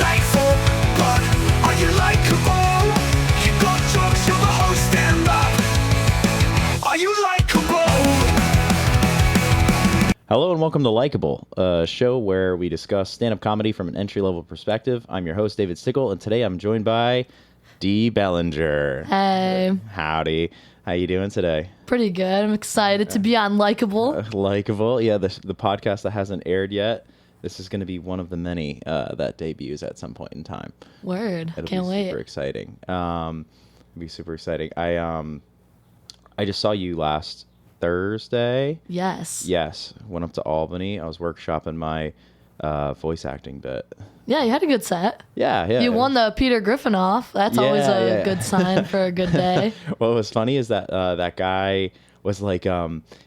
insightful, but are you likable? You got jokes, you're the host, stand up. Are you likable? Hello and welcome to Likable, a show where we discuss stand-up comedy from an entry-level perspective. I'm your host, David Stickle, and today I'm joined by Dee Bellinger. Hey. Howdy. How you doing today? Pretty good. I'm excited to be on Likable. Likable. Yeah, the podcast that hasn't aired yet. This is going to be one of the many that debuts at some point in time. Word. It'll Can't be wait. super exciting. It'll be super exciting. I just saw you last Thursday. Yes. Yes. Went up to Albany. I was workshopping my voice acting bit. Yeah, you had a good set. Yeah. You won the Peter Griffin off. That's always a good sign for a good day. What was funny is that that guy was like,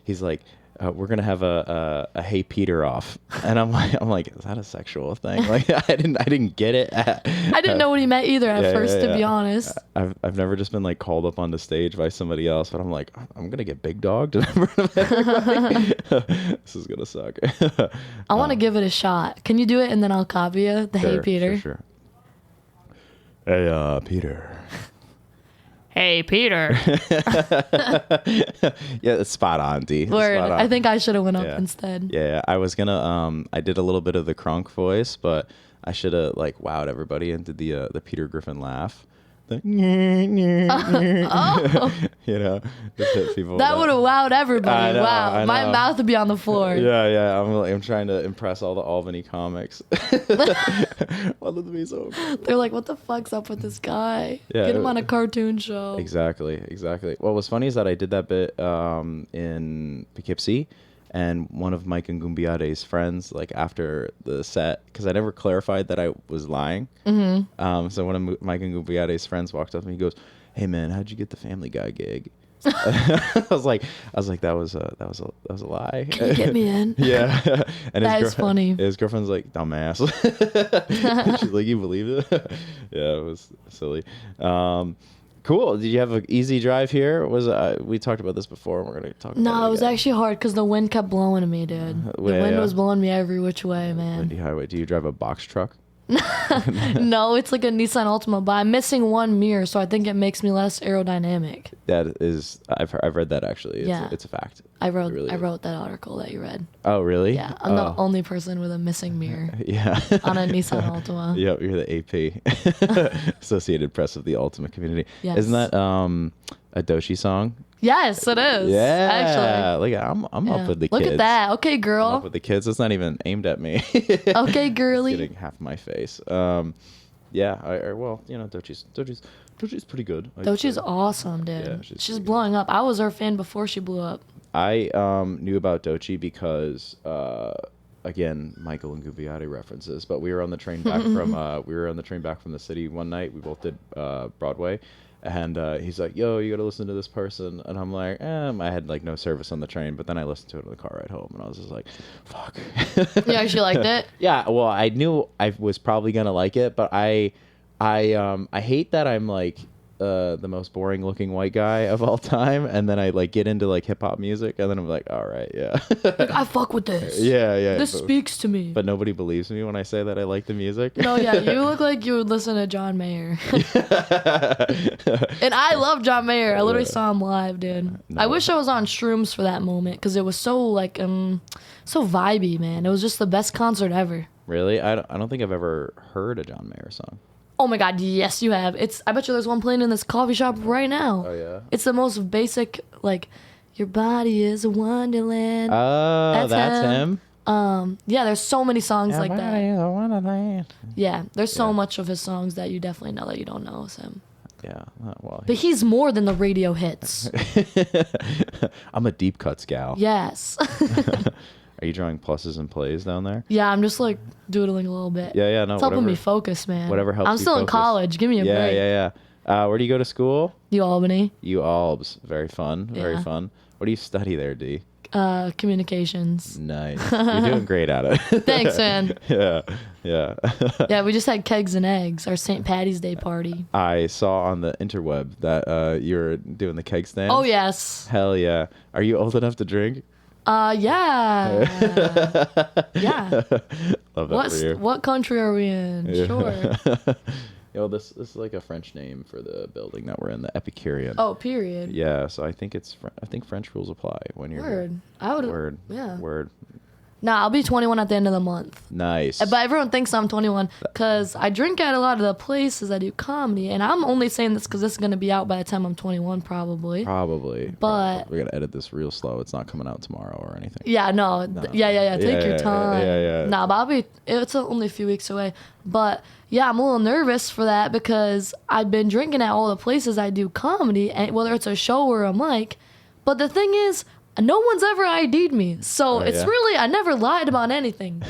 he's like, we're gonna have a Hey Peter off, and I'm like, is that a sexual thing? Like, I didn't get it. I didn't know what he meant either at first, to be honest. I've never just been like called up on the stage by somebody else, but I'm like, I'm gonna get big dogged in front of everybody. This is gonna suck. I want to give it a shot. Can you do it and then I'll copy you? Hey Peter. Sure. Hey Peter. Hey Peter. Yeah, it's spot on, D. Word. Spot on. I think I should have went up instead. Yeah, I was gonna I did a little bit of the Kronk voice, but I should have like wowed everybody and did the Peter Griffin laugh. The you know, just hit people. That would have wowed everybody. I know, wow. I know. My mouth would be on the floor. Yeah. I'm trying to impress all the Albany comics. Wanted to be so cool. They're like, what the fuck's up with this guy? Yeah, Get him on a cartoon show. Exactly. What was funny is that I did that bit in Poughkeepsie, and one of Mike and Gumbiade's friends, like after the set, because I never clarified that I was lying. Mm-hmm. So one of Mike and Gumbiade's friends walked up and he goes, "Hey man, how'd you get the Family Guy gig?" I was like, that was a lie. Can you get me in? Yeah. And That is funny. His girlfriend's like, dumbass. She's like, you believe it? Yeah, it was silly. Cool. Did you have an easy drive here? We talked about this before, and we're gonna talk about it. No, it was again. actually hard because the wind kept blowing me, dude. The wind was blowing me every which way, man. Windy highway. Do you drive a box truck? No, it's like a Nissan Altima, but I'm missing one mirror, so I think it makes me less aerodynamic. That is, I've read that actually. It's a fact. I wrote really wrote that article that you read. Oh, really? Yeah, I'm the only person with a missing mirror. Yeah. On a Nissan Altima. Yep, you're the AP, Associated Press of the Ultimate Community. Yes. Isn't that a Doshi song? Yes, it is. Yeah. Actually. Look, I'm up with the kids. Look at that. Okay, I'm girl. up with the kids. It's not even aimed at me. Okay, girly. Getting half my face. Yeah. Well, you know, Dochi's pretty good. Dochi's awesome, dude. Yeah, she's blowing up. I was her fan before she blew up. I knew about Dochi because again, Michael and Gubbiati references. But we were on the train back from the city one night. We both did Broadway. And he's like, yo, you got to listen to this person. And I'm like, I had like no service on the train. But then I listened to it in the car ride home. And I was just like, fuck. You actually liked it? Yeah. Well, I knew I was probably going to like it. But I hate that I'm like the most boring looking white guy of all time. And then I like get into like hip hop music. And then I'm like, all right, yeah. Like, I fuck with this. Yeah. This speaks to me. But nobody believes me when I say that I like the music. No, yeah, you look like you would listen to John Mayer. And I love John Mayer. I literally saw him live, dude. No. I wish I was on shrooms for that moment because it was so like so vibey, man. It was just the best concert ever. Really? I don't think I've ever heard a John Mayer song. Oh my god, yes you have. I bet you there's one playing in this coffee shop right now. Oh yeah. It's the most basic, like, your body is a wonderland. Oh, that's him? Yeah, there's so many songs like Your that. body is a wonderland. Yeah, there's so much of his songs that you definitely know that you don't know is him. Yeah. Well, But he's more than the radio hits. I'm a deep cuts gal. Yes. Are you drawing pluses and plays down there? Yeah, I'm just like doodling a little bit. Yeah, no. It's helping me focus, man. Whatever helps I'm you still in focus. college. Give me a break. Yeah. Where do you go to school? You Albany. You Albs. Very fun. Very Yeah. fun. What do you study there, D? Communications. Nice. You're doing great at it. Thanks, man. Yeah. Yeah, we just had kegs and eggs, our St. Patty's Day party. I saw on the interweb that you were doing the keg stand. Oh, yes. Hell yeah. Are you old enough to drink? Yeah. Yeah. Love that for you. What country are we in? Yeah. Sure. Yo, this is like a French name for the building that we're in, the Epicurean. Oh, period. Yeah, so I think I think French rules apply when you're Word. I would. Word. Yeah. Word. Nah, I'll be 21 at the end of the month. Nice. But everyone thinks I'm 21 because I drink at a lot of the places I do comedy. And I'm only saying this because this is going to be out by the time I'm 21, probably. Probably. But we're going to edit this real slow. It's not coming out tomorrow or anything. yeah, no. Yeah. Take your time. Yeah. Nah, but it's only a few weeks away. But yeah, I'm a little nervous for that because I've been drinking at all the places I do comedy, and whether it's a show or a mic. But the thing is, no one's ever ID'd me. So really, I never lied about anything.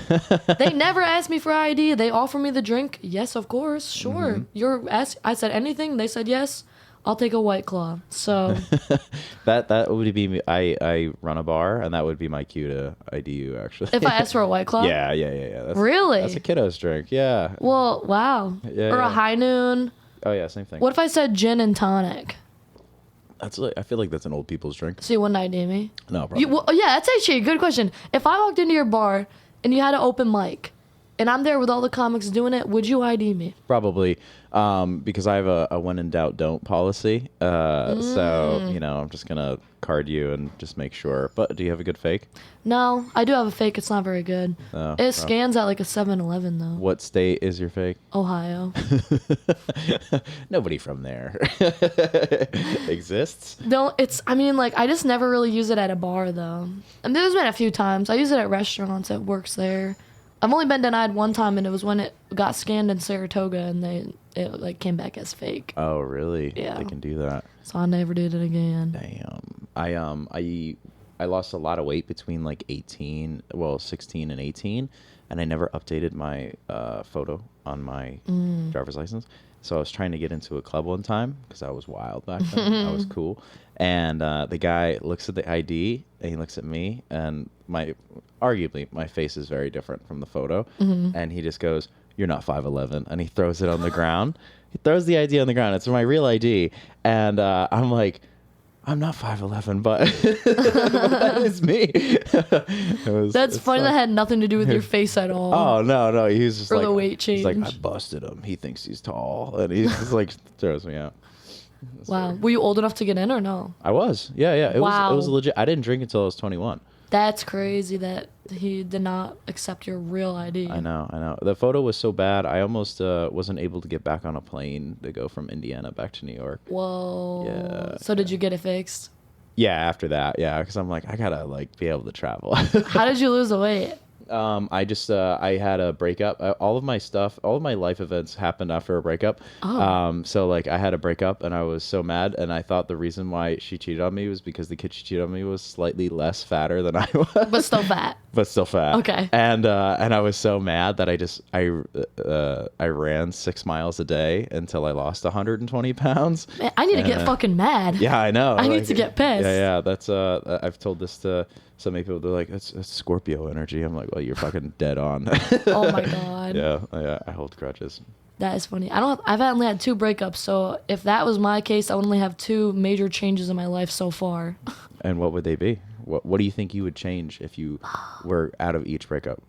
They never asked me for ID. They offer me the drink. Yes, of course. Sure. I said anything. They said yes. I'll take a White Claw. So that would be me. I run a bar, and that would be my cue to ID you, actually. if I ask for a White Claw? Yeah. Really? That's a kiddo's drink, yeah. Well, wow. Yeah, or a yeah. High Noon. Oh, yeah, same thing. What if I said gin and tonic? I feel like that's an old people's drink. So you wouldn't ID me? No, probably. Yeah, that's actually a good question. If I walked into your bar and you had an open mic, and I'm there with all the comics doing it, would you ID me? Probably, because I have a when in doubt don't policy. So, I'm just going to card you and just make sure. But do you have a good fake? No, I do have a fake. It's not very good. Oh, It scans at like a 7-Eleven, though. What state is your fake? Ohio. Nobody from there exists. I just never really use it at a bar, though. And there's been a few times. I use it at restaurants. It works there. I've only been denied one time, and it was when it got scanned in Saratoga, and it came back as fake. Oh, really? Yeah. They can do that. So I never did it again. Damn. I lost a lot of weight between like 16 and 18, and I never updated my photo on my driver's license. So I was trying to get into a club one time because I was wild back then. I was cool. And the guy looks at the ID, and he looks at me, and arguably my face is very different from the photo. And he just goes, "You're not 5'11", and he throws it on the ground. He throws the ID on the ground. It's my real ID. And I'm like, I'm not 5'11", but that is me. That's funny. That had nothing to do with your face at all. Oh, no. He was just Or like, the weight he's like, I change. busted him. He thinks he's tall. And he's just like, throws me out. Wow. Were you old enough to get in or no? I was. Yeah. It was legit. I didn't drink until I was 21. That's crazy that he did not accept your real ID. I know. The photo was so bad, I almost wasn't able to get back on a plane to go from Indiana back to New York. Whoa. Yeah. So did you get it fixed? Yeah, after that, yeah, because I'm like, I gotta be able to travel. How did you lose the weight? I had a breakup. All of my life events happened after a breakup. Oh. So I had a breakup, and I was so mad, and I thought the reason why she cheated on me was because the kid she cheated on me was slightly less fatter than I was. But still fat. But still fat. Okay. And I was so mad that I ran 6 miles a day until I lost 120 pounds. Man, I need to get fucking mad. Yeah, I know. I need to get pissed. Yeah. That's I've told this to so many people. They're like, that's Scorpio energy. I'm like, well, you're fucking dead on. Oh my god. Yeah. I hold grudges. That is funny. I've only had 2 breakups, so if that was my case, I would only have 2 major changes in my life so far. And what would they be? What do you think you would change if you were out of each breakup?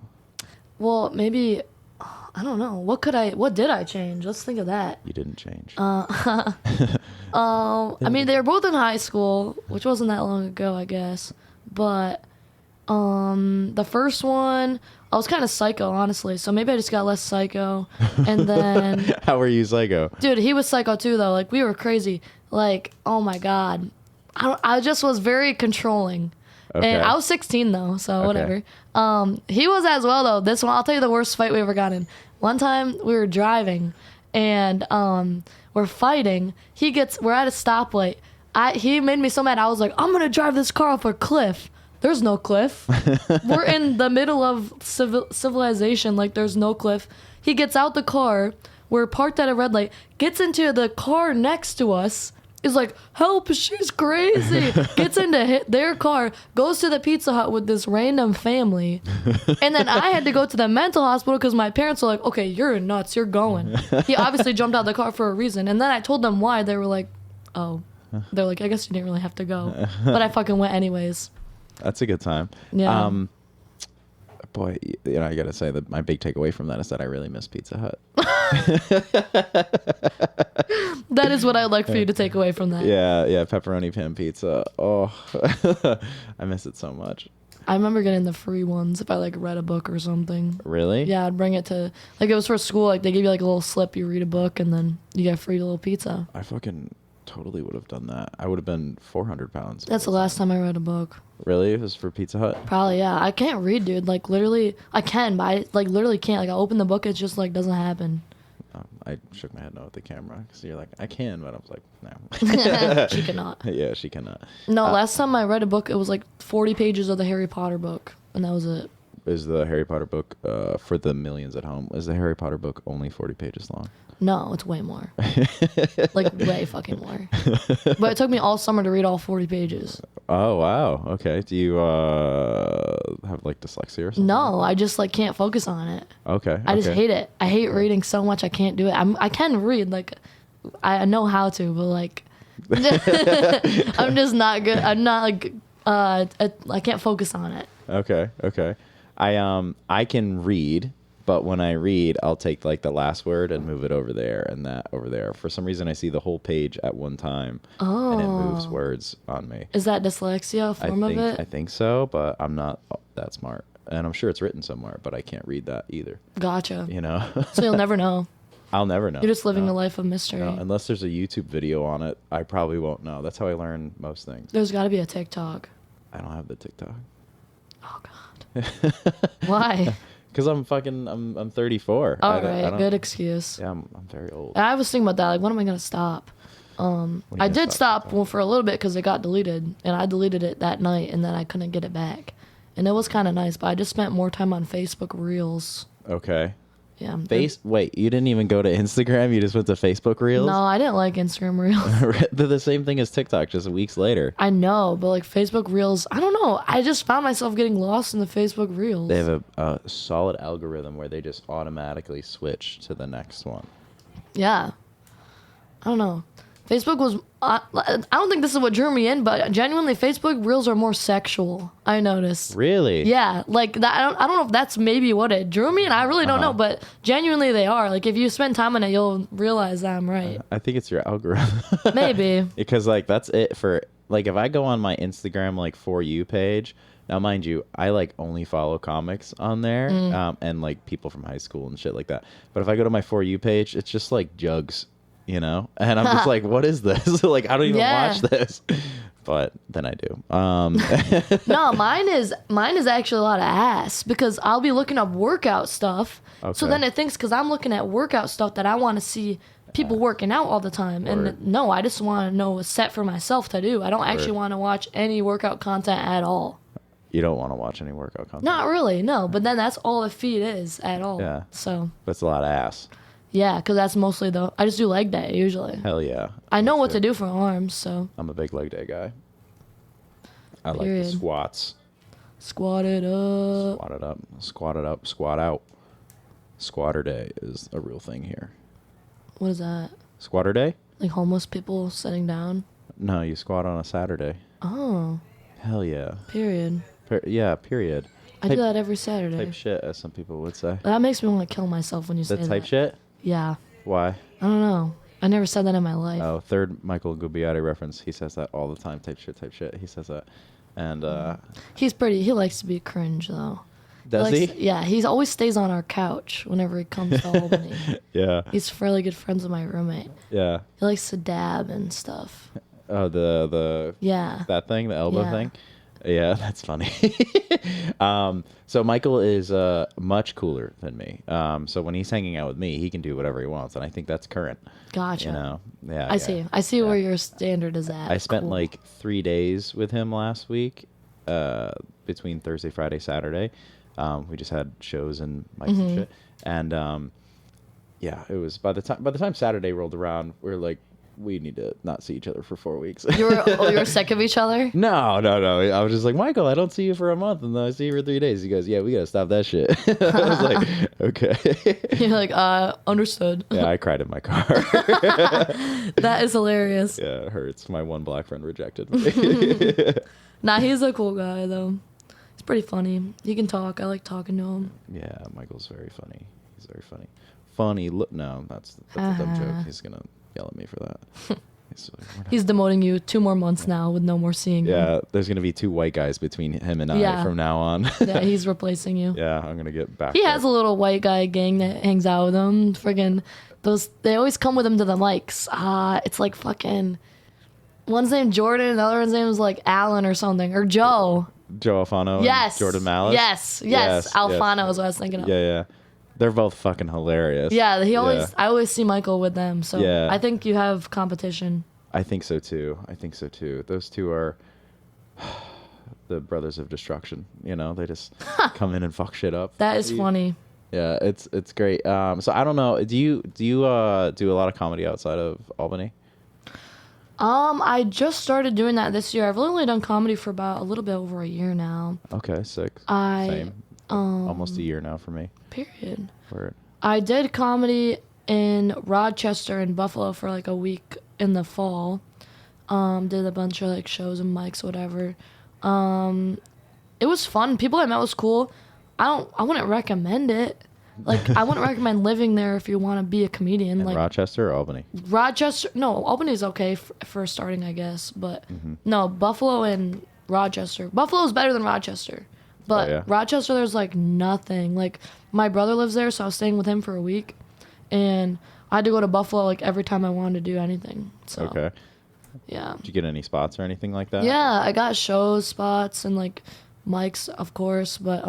Well, maybe I don't know. What did I change? Let's think of that. You didn't change. I mean, they were both in high school, which wasn't that long ago, I guess. But the first one, I was kind of psycho, honestly. So maybe I just got less psycho. And then How were you psycho? dude, he was psycho too, though. Like, we were crazy. Like, oh my god, I just was very controlling. Okay. And I was 16 though, so whatever. He was as well though. This one, I'll tell you the worst fight we ever got in. One time we were driving, and we're fighting. We're at a stoplight. He made me so mad. I was like, I'm gonna drive this car off a cliff. There's no cliff. We're in the middle of civilization. Like, there's no cliff. He gets out the car. We're parked at a red light. Gets into the car next to us. Is like, help, she's crazy. Gets into their car, goes to the Pizza Hut with this random family. And then I had to go to the mental hospital because my parents were like, okay, you're nuts, you're going. He obviously jumped out of the car for a reason. And then I told them why. They were like, oh. They're like, I guess you didn't really have to go. But I fucking went anyways. That's a good time. Yeah. Boy, I gotta say that my big takeaway from that is that I really miss Pizza Hut. That is what I'd like for you to take away from that. Yeah, pepperoni pan pizza. Oh, I miss it so much. I remember getting the free ones if I like read a book or something. Really? Yeah, I'd bring it to, like, it was for school. Like, they give you like a little slip, you read a book, and then you get free little pizza. I fucking totally would have done that. I would have been 400 pounds. That's the last time I read a book. Really? It was for Pizza Hut? Probably, yeah. I can't read, dude. Like, literally, I can, but I, like, literally can't. Like, I open the book, it's just, like, doesn't happen. I shook my head no at the camera because you're like, I can, but I was like, no. She cannot. Yeah, she cannot. No, last time I read a book, it was like 40 pages of the Harry Potter book, and that was it. Is the Harry Potter book, for the millions at home, is the Harry Potter book only 40 pages long? No, it's way more. Like, way fucking more. But it took me all summer to read all 40 pages. Oh, wow. Okay. Do you have, like, dyslexia or something? No, I just, like, can't focus on it. Okay. I just hate it. I hate reading so much I can't do it. I can read, like, I know how to, but, like, I'm just not good. I'm not, like, I can't focus on it. Okay. I can read, but when I read, I'll take like the last word and move it over there and that over there. For some reason, I see the whole page at one time, and it moves words on me. Is that dyslexia, a form of it? I think so, but I'm not that smart, and I'm sure it's written somewhere, but I can't read that either. Gotcha. You know, So you'll never know. I'll never know. You're just living a life of mystery. No, unless there's a YouTube video on it, I probably won't know. That's how I learn most things. There's got to be a TikTok. I don't have the TikTok. Oh God. Why? Because I'm 34. All right, good excuse. Yeah, I'm very old. I was thinking about that. Like, when am I gonna stop? I did stop for a little bit because it got deleted, and I deleted it that night, and then I couldn't get it back, and it was kind of nice. But I just spent more time on Facebook Reels. Okay. Yeah. Wait, you didn't even go to Instagram? You just went to Facebook Reels? No, I didn't like Instagram Reels. They're the same thing as TikTok, just weeks later. I know, but like Facebook Reels, I don't know. I just found myself getting lost in the Facebook Reels. They have a solid algorithm where they just automatically switch to the next one. Yeah. I don't know. Facebook was, I don't think this is what drew me in, but genuinely Facebook Reels are more sexual, I noticed. Really? Yeah, like that. I don't know if that's maybe what it drew me, and I really don't know, but genuinely they are. Like, if you spend time on it, you'll realize that I'm right. I think it's your algorithm. Maybe. Because, like, that's it for, like, if I go on my Instagram, like, For You page, now, mind you, I, like, only follow comics on there, and, like, people from high school and shit like that. But if I go to my For You page, it's just, like, jugs. You know, and I'm just like, what is this? Like, I don't even watch this, but then I do. No, mine is actually a lot of ass because I'll be looking up workout stuff. Okay. So then it thinks because I'm looking at workout stuff that I want to see people working out all the time. And no, I just want to know a set for myself to do. I don't actually want to watch any workout content at all. You don't want to watch any workout content? Not really, no. But then that's all the feed is at all. Yeah. So that's a lot of ass. Yeah, because that's mostly I just do leg day usually. Hell yeah. I know what to do for arms, so. I'm a big leg day guy. I like the squats. Squat it up. Squat it up. Squat it up. Squat out. Squatter day is a real thing here. What is that? Squatter day? Like homeless people sitting down? No, you squat on a Saturday. Oh. Hell yeah. Period. Yeah, period. I do that every Saturday. Type shit, as some people would say. That makes me want to kill myself when you say that. The type shit? Yeah. Why? I don't know. I never said that in my life. Oh, third Michael Gubbiati reference. He says that all the time. Type shit. He says that. And he likes to be cringe though. Does he? Yeah, he always stays on our couch whenever he comes to Albany. Yeah. He's fairly good friends with my roommate. Yeah. He likes to dab and stuff. Oh, the that thing, the elbow thing. Yeah, that's funny. So Michael is much cooler than me. So when he's hanging out with me, he can do whatever he wants, and I think that's current. Gotcha. You know? Yeah. I see where your standard is at. I spent like 3 days with him last week, between Thursday, Friday, Saturday. We just had shows and mics and shit, and yeah, it was by the time Saturday rolled around, we were like we need to not see each other for 4 weeks. You were sick of each other? No. I was just like, Michael, I don't see you for a month, and then I see you for 3 days. He goes, yeah, we gotta stop that shit. I was like, okay. You're like, understood. Yeah, I cried in my car. That is hilarious. Yeah, it hurts. My one black friend rejected me. Nah, he's a cool guy though. He's pretty funny. He can talk. I like talking to him. Yeah, Michael's very funny. He's very funny. Funny look. No, that's a dumb joke. He's gonna yell at me for that. He's demoting you 2 more months now with no more seeing you. Yeah, there's gonna be 2 white guys between him and I from now on. Yeah, he's replacing you. Yeah, I'm gonna get back. He has a little white guy gang that hangs out with him. Friggin' they always come with him to the mics. It's like fucking. One's named Jordan, and the other one's name is like Alan or something, or Joe. Joe Alfano. Yes. And Jordan Malice. Yes. Alfano is what I was thinking of. Yeah. They're both fucking hilarious. Yeah, I always see Michael with them, so Yeah. I think you have competition. I think so too. Those two are the brothers of destruction. You know, they just come in and fuck shit up. That is funny. Yeah, it's great. So I don't know. Do you do a lot of comedy outside of Albany? I just started doing that this year. I've only done comedy for about a little bit over a year now. Okay, sick. Same. Almost a year now for me. Period. Word. I did comedy in Rochester and Buffalo for like a week in the fall. Did a bunch of like shows and mics, whatever. It was fun. People I met was cool. I wouldn't recommend it. Like, I wouldn't recommend living there if you want to be a comedian. In like Rochester or Albany? Rochester, no, Albany's okay for starting, I guess. But no, Buffalo and Rochester. Buffalo's better than Rochester. But Rochester, there's like nothing. Like, my brother lives there, so I was staying with him for a week. And I had to go to Buffalo like every time I wanted to do anything. So, okay. Yeah. Did you get any spots or anything like that? Yeah, I got shows, spots, and like mics, of course. But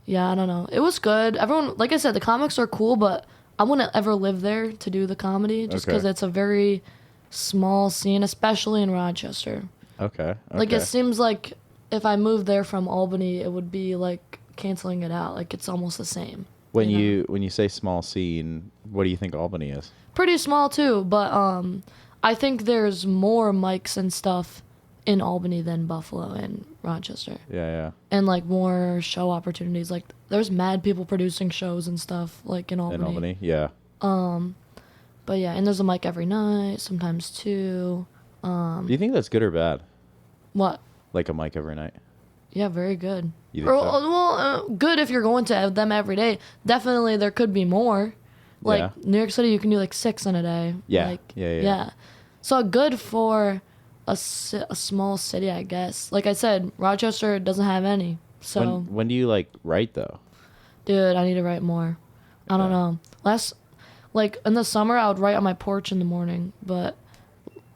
yeah, I don't know. It was good. Everyone, like I said, the comics are cool, but I wouldn't ever live there to do the comedy just because it's a very small scene, especially in Rochester. Okay. Like, it seems like if I moved there from Albany, it would be like canceling it out. Like, it's almost the same. When you say small scene, what do you think Albany is? Pretty small too, but I think there's more mics and stuff in Albany than Buffalo and Rochester. Yeah. And like more show opportunities. Like, there's mad people producing shows and stuff like in Albany. In Albany, yeah. But yeah, and there's a mic every night, sometimes 2. Do you think that's good or bad? What? Like a mic every night? Yeah, very good. You think so? Well, good if you're going to them every day. Definitely, there could be more. Like, New York City, you can do like 6 in a day. Yeah. Like, Yeah. So good for a small city, I guess. Like I said, Rochester doesn't have any. So when do you like write though? Dude, I need to write more. I don't know. Like in the summer, I would write on my porch in the morning. But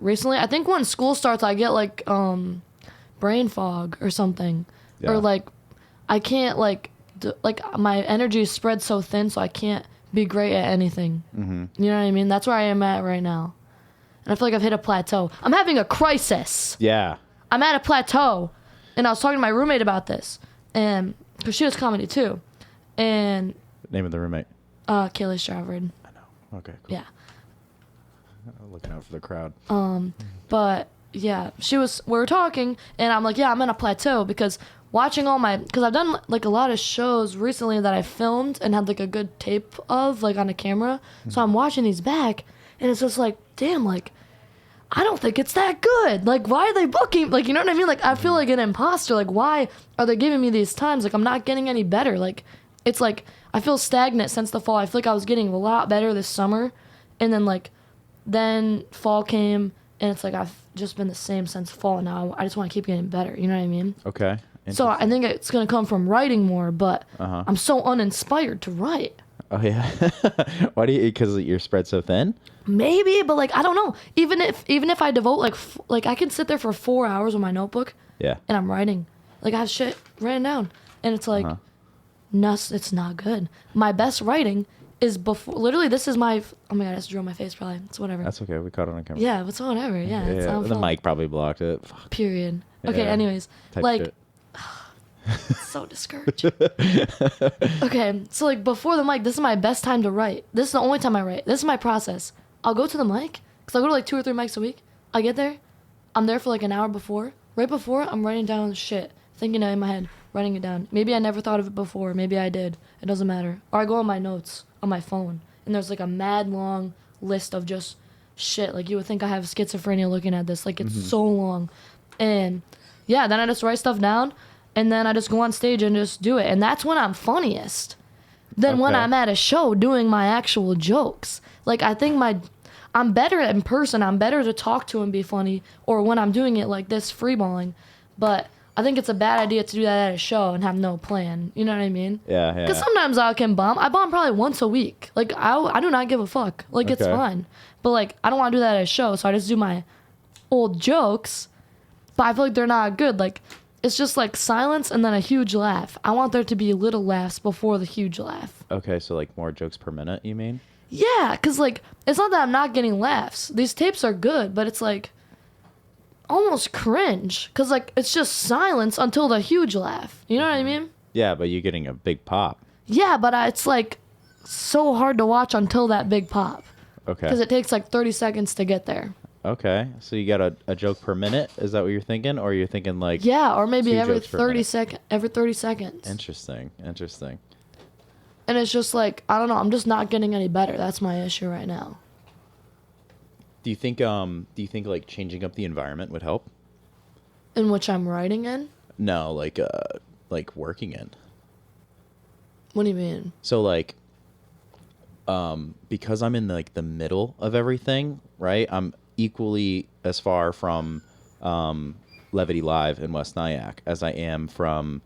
recently, I think when school starts, I get like brain fog or something. Yeah. Or like I can't like my energy is spread so thin, so I can't be great at anything. Mm-hmm. You know what I mean? That's where I am at right now. And I feel like I've hit a plateau. I'm having a crisis. Yeah. I'm at a plateau. And I was talking to my roommate about this. And because she does comedy too. And Name of the roommate? Kaylee Stravard. I know. Okay, cool. Yeah. I'm looking out for the crowd. But yeah, we were talking, and I'm like, yeah, I'm in a plateau because watching because I've done like a lot of shows recently that I filmed and had like a good tape of, like on a camera. So I'm watching these back, and it's just like, damn, like, I don't think it's that good. Like, why are they booking? Like, you know what I mean? Like, I feel like an imposter. Like, why are they giving me these times? Like, I'm not getting any better. Like, it's like, I feel stagnant since the fall. I feel like I was getting a lot better this summer. And then fall came, and it's like, I've just been the same since fall. Now I just want to keep getting better. You know what I mean? Okay. So I think it's going to come from writing more, but I'm so uninspired to write. Oh, yeah. Why do you? Because you're spread so thin? Maybe, but like, I don't know. Even if I devote like I can sit there for 4 hours with my notebook. Yeah. And I'm writing. Like, I have shit written down, and it's like, it's not good. My best writing is before. Literally, this is my. Oh my god, I just drew on my face. Probably it's whatever. That's okay. We caught it on camera. Yeah, it's whatever. Yeah. It's not The fun. mic probably blocked it. Fuck. Period. Okay. Yeah. Anyways, Type like. shit. It's so discouraging. Okay, so like before the mic, this is my best time to write. This is the only time I write. This is my process. I'll go to the mic because I go to like 2 or 3 mics a week. I get there, I'm there for like an hour before. Right before, I'm writing down shit, thinking it in my head, writing it down. Maybe I never thought of it before. Maybe I did. It doesn't matter. Or I go on my notes on my phone, and there's like a mad long list of just shit. Like, you would think I have schizophrenia looking at this. Like, it's so long. And yeah, then I just write stuff down, and then I just go on stage and just do it. And that's when I'm funniest. Then when I'm at a show doing my actual jokes. Like, I think I'm better in person. I'm better to talk to and be funny, or when I'm doing it like this, freeballing. But I think it's a bad idea to do that at a show and have no plan. You know what I mean? Yeah. Because sometimes I can bomb. I bomb probably once a week. Like, I do not give a fuck. Like, it's fine. But, like, I don't want to do that at a show, so I just do my old jokes. But I feel like they're not good. Like, it's just, like, silence and then a huge laugh. I want there to be little laughs before the huge laugh. Okay, so, like, more jokes per minute, you mean? Yeah, because, like, it's not that I'm not getting laughs. These tapes are good, but it's, like, almost cringe. Because, like, it's just silence until the huge laugh. You know what I mean? Yeah, but you're getting a big pop. Yeah, but it's, like, so hard to watch until that big pop. Okay. Because it takes, like, 30 seconds to get there. Okay, so you got a joke per minute? Is that what you're thinking? Or you're thinking, like... Yeah, or maybe 2 every jokes per 30 minute? every 30 seconds. Interesting. And it's just like, I don't know, I'm just not getting any better. That's my issue right now. Do you think like changing up the environment would help? In which I'm writing in? No, like working in. What do you mean? So like because I'm in like the middle of everything, right? I'm equally as far from Levity Live in West Nyack as I am from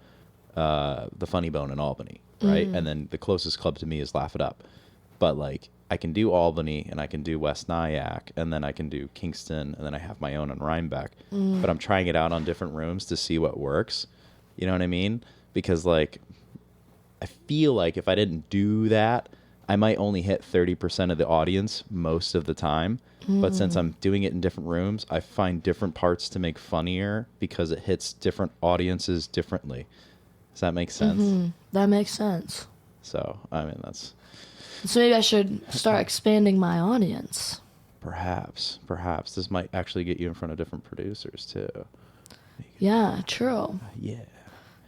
the Funny Bone in Albany, right? And then the closest club to me is Laugh It Up. But like I can do Albany and I can do West Nyack and then I can do Kingston and then I have my own in Rhinebeck. But I'm trying it out on different rooms to see what works. You know what I mean? Because like I feel like if I didn't do that, I might only hit 30% of the audience most of the time. But since I'm doing it in different rooms, I find different parts to make funnier because it hits different audiences differently. Does that make sense? That makes sense. So, I mean, that's... So maybe I should start expanding my audience. Perhaps. This might actually get you in front of different producers, too. Yeah, true. Yeah.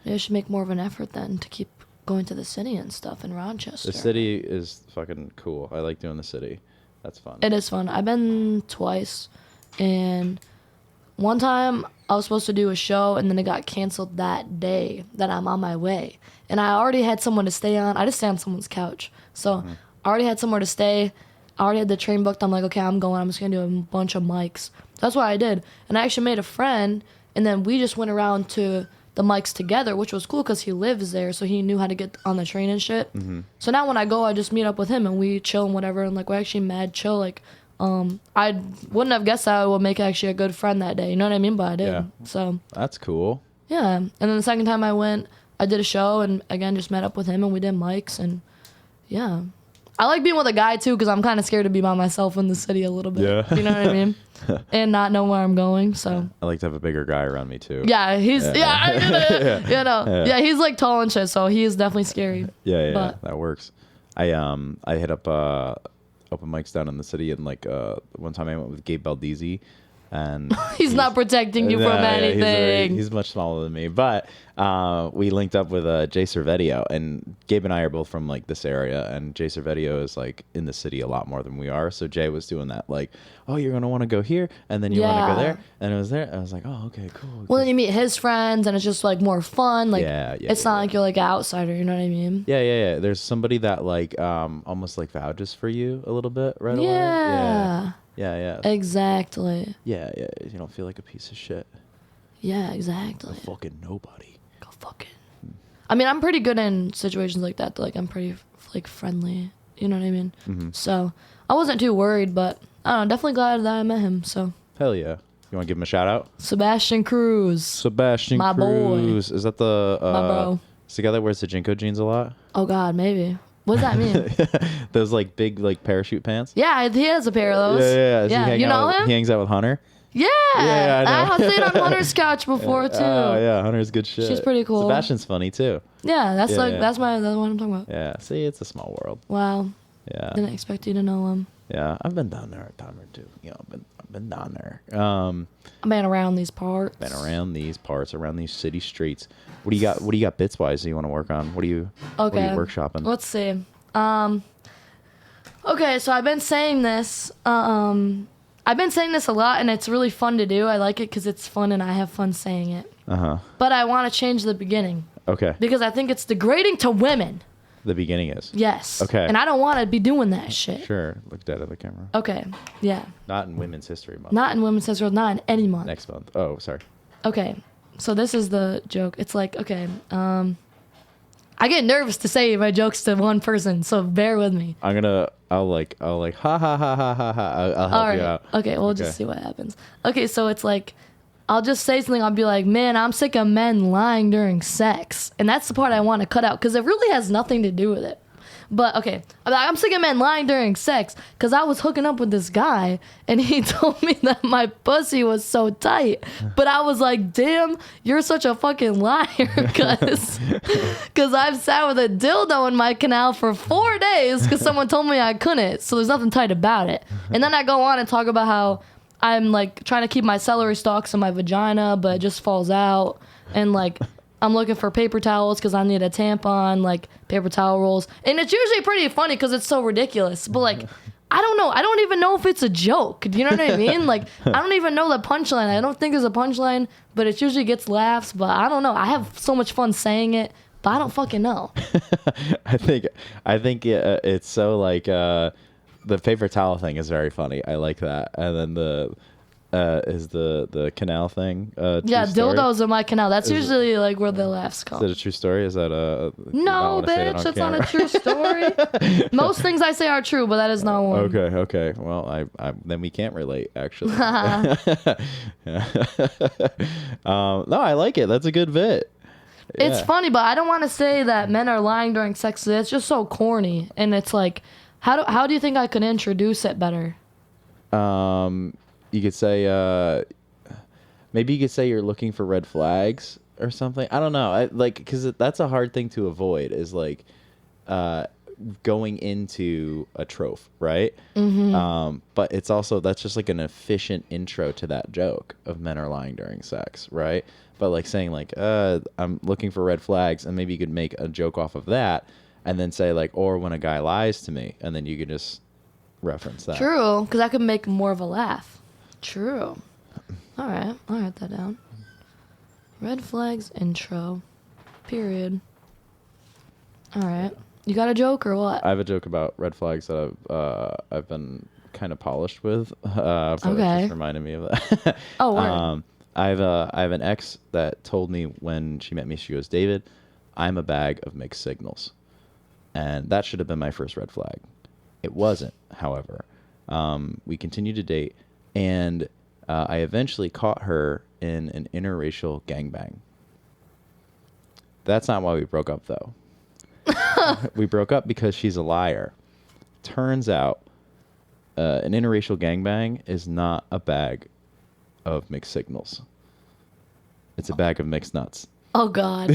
Maybe I should make more of an effort then to keep going to the city and stuff in Rochester. The city is fucking cool. I like doing the city. That's fun. It is fun. I've been twice, and one time I was supposed to do a show, and then it got canceled that day that I'm on my way. And I already had someone to stay on. I just stay on someone's couch. So I already had somewhere to stay. I already had the train booked. I'm like, okay, I'm going. I'm just going to do a bunch of mics. That's what I did. And I actually made a friend, and then we just went around to the mics together, which was cool because he lives there, so he knew how to get on the train and shit. So now when I go, I just meet up with him and we chill and whatever, and like we're actually mad chill. Like I wouldn't have guessed that I would make actually a good friend that day, you know what I mean? But I did. Yeah. So That's cool. yeah. And then the second time I went, I did a show and again just met up with him and we did mics, and yeah, I like being with a guy too because I'm kind of scared to be by myself in the city a little bit. Yeah. You know what I mean? And not know where I'm going. So I like to have a bigger guy around me, too. yeah, he's you know, yeah, he's like tall and shit, so he is definitely scary. Yeah, But- that works. I hit up open mics down in the city, and like one time I went with Gabe Baldizzi, and He's not protecting you from anything. he's much smaller than me, but we linked up with Jay Cervedio, and Gabe and I are both from like this area, and Jay Cervedio is like in the city a lot more than we are. So Jay was doing that like, oh, you're gonna want to go here, and then you want to Yeah. go there, and it was there. I was like, oh, okay, cool. Well, then you meet his friends, and it's just like more fun. Like, Yeah, it's not like you're like an outsider. You know what I mean? Yeah. There's somebody that like almost like vouches for you a little bit right away. Yeah. Yeah. Exactly. Yeah. You don't feel like a piece of shit. Yeah, exactly. Fucking nobody. Go fucking. I mean, I'm pretty good in situations like that. Like, I'm pretty like friendly. You know what I mean? So I wasn't too worried, but I don't know. Definitely glad that I met him. So Hell yeah. You want to give him a shout out? Sebastian Cruz. Sebastian My boy. Cruz. Is that the My bro. is the guy that wears the Jinko jeans a lot? Oh God, maybe. What does that mean? Those like big like parachute pants? Yeah, he has a pair of those. Yeah. Does he hang you out know with, him? He hangs out with Hunter? Yeah. Yeah, I know. I stayed on Hunter's couch before too. Oh yeah, Hunter's good shit. She's pretty cool. Sebastian's funny too. Yeah, that's Yeah, like yeah. that's what I'm talking about. Yeah. See, it's a small world. Wow. Yeah. Didn't expect you to know him. Yeah, I've been down there a time or two. You know, I've been down there. I've been around these parts. Been around these parts, around these city streets. What do you got? What do you got bits wise that you want to work on? What are you workshopping? Let's see. Okay, so I've been saying this. I've been saying this a lot, and it's really fun to do. I like it because it's fun, and I have fun saying it. But I want to change the beginning. Okay. Because I think it's degrading to women. The beginning is. Yes. Okay. And I don't want to be doing that shit. Sure. Look dead at the camera. Okay. Yeah. Not in Women's History Month. Not in Women's History Month. Not in any month. Next month. Oh, sorry. Okay. So this is the joke. It's like, okay, I get nervous to say my jokes to one person, so bear with me. I'll like, ha ha ha ha ha ha. I'll help you out. Okay, we'll just see what happens. Okay, so it's like, I'll just say something. I'll be like, man, I'm sick of men lying during sex. And that's the part I want to cut out because it really has nothing to do with it. But okay, I'm sick of men lying during sex because I was hooking up with this guy and he told me that my pussy was so tight. But I was like, damn, you're such a fucking liar because I've sat with a dildo in my canal for 4 days because someone told me I couldn't. So there's nothing tight about it. And then I go on and talk about how I'm like trying to keep my celery stalks in my vagina, but it just falls out. And like, I'm looking for paper towels because I need a tampon, like paper towel rolls. And it's usually pretty funny because it's so ridiculous. But like, I don't know. I don't even know if it's a joke. Do you know what I mean? Like, I don't even know the punchline. I don't think there's a punchline, but it usually gets laughs. But I don't know. I have so much fun saying it, but I don't fucking know. I think it's so like the paper towel thing is very funny. I like that. And then the canal thing. Yeah, story? dildos in my canal. That's usually like where the laughs come. Is it a true story? Is that no, bitch? That's not a true story. Most things I say are true, but that is not one. Okay. Well, I then we can't relate actually. No, I like it. That's a good bit. It's Yeah. funny, but I don't want to say that men are lying during sex. It's just so corny, and it's like, how do you think I could introduce it better? You could say, maybe you could say you're looking for red flags or something. I don't know. Because that's a hard thing to avoid is like going into a trope, right? Mm-hmm. But it's also, that's just like an efficient intro to that joke of men are lying during sex, right? But like saying like, I'm looking for red flags, and maybe you could make a joke off of that and then say like, or when a guy lies to me, and then you could just reference that. True, because I could make more of a laugh. True. All right, I'll write that down. Red flags intro. Period. All right. You got a joke or what? I have a joke about red flags that I've been kind of polished with. But Okay. It just reminded me of that. Oh, word. I have an ex that told me when she met me, she goes, David, I'm a bag of mixed signals. And that should have been my first red flag. It wasn't, however. We continued to date, and I eventually caught her in an interracial gangbang. That's not why we broke up, though. We broke up because she's a liar. Turns out, an interracial gangbang is not a bag of mixed signals. It's a bag of mixed nuts. Oh, God.